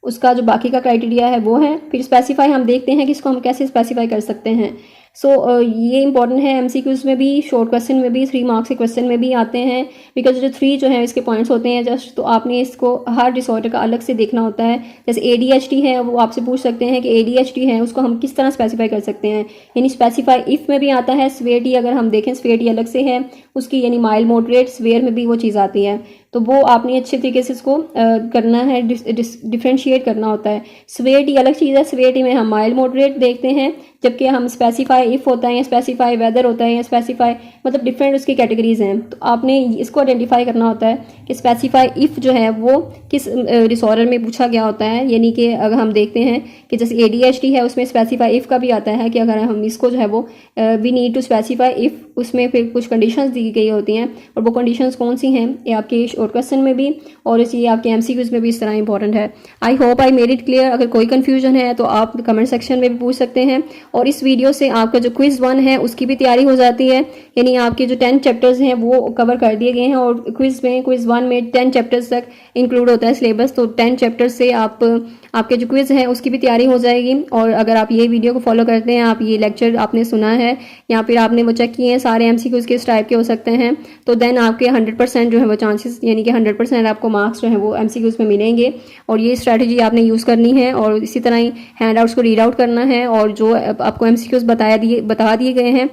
उसका जो बाकी का क्राइटेरिया है वो है। फिर स्पेसिफाई हम देखते हैं कि इसको हम कैसे स्पेसिफाई कर सकते हैं। ये इंपॉर्टेंट है, एमसीक्यूज में भी, शॉर्ट क्वेश्चन में भी, 3 मार्क्स के क्वेश्चन में भी आते हैं, बिकॉज जो 3 जो है इसके पॉइंट्स होते हैं जस्ट, तो आपने इसको हर डिसऑर्डर का अलग से देखना होता है। जैसे ADHD है, वो आपसे पूछ सकते हैं कि ADHD है उसको हम किस तरह स्पेसिफाई कर सकते हैं, यानी स्पेसिफाई इफ में भी आता है। स्वेटी अगर हम देखें, स्वेटी अलग से है उसकी, यानी माइल्ड मॉडरेट स्वेयर में भी वो चीज़ आती है, तो वो आपने अच्छे तरीके से इसको करना है, डिफ्रेंशिएट करना होता है। स्वेटी अलग चीज़ है, स्वेटी में हम माइल्ड मॉडरेट देखते हैं, जबकि हम स्पेसिफाई इफ होता है या स्पेसिफाई वेदर होता है या स्पेसिफाई, मतलब डिफरेंट उसकी कैटेगरीज हैं। तो आपने इसको आइडेंटिफाई करना होता है कि स्पेसिफाई इफ जो है वो किस डिसऑर्डर में पूछा गया होता है। यानी कि अगर हम देखते हैं कि जैसे ADHD है उसमें स्पेसिफाई इफ का भी आता है कि अगर हम इसको जो है वो we need to specify if, उसमें फिर कुछ कंडीशंस दी गई होती हैं, और वो कंडीशंस कौन सी हैं ये आपके शॉर्ट क्वेश्चन में भी और इसी आपके MCQs में भी इस तरह इंपॉर्टेंट है। I hope I made it clear. अगर कोई कन्फ्यूजन है तो आप कमेंट सेक्शन में भी पूछ सकते हैं, और इस वीडियो से आपका जो क्विज़ 1 है उसकी भी तैयारी हो जाती है, यानी आपके जो 10 चैप्टर्स हैं वो कवर कर दिए गए हैं, और क्विज़ 1 में 10 चैप्टर्स तक इंक्लूड होता है सिलेबस, तो 10 चैप्टर्स से आपके जो क्विज़ हैं उसकी भी तैयारी हो जाएगी। और अगर आप ये वीडियो को फॉलो करते हैं, आप ये लेक्चर आपने सुना है या फिर आपने वो चेक किए हैं, सारे MCQs किस टाइप के हो सकते हैं, तो देन आपके 100% जो है वो चांसेस, यानी कि 100% आपको मार्क्स जो है वो MCQs में मिलेंगे। और ये स्ट्रैटेजी आपने यूज़ करनी है, और इसी तरह ही हैंड आउट्स को रीड आउट करना है, और जो आपको MCQs बता दिए गए हैं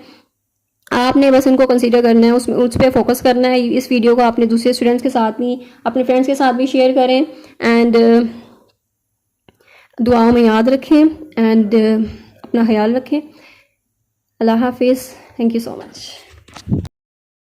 आपने बस उनको कंसीडर करना है, उस पर फोकस करना है। इस वीडियो को आपने दूसरे स्टूडेंट्स के साथ भी, अपने फ्रेंड्स के साथ भी शेयर करें, एंड दुआओं में याद रखें, एंड अपना ख्याल रखें। अल्लाह हाफिज़। Thank you so much.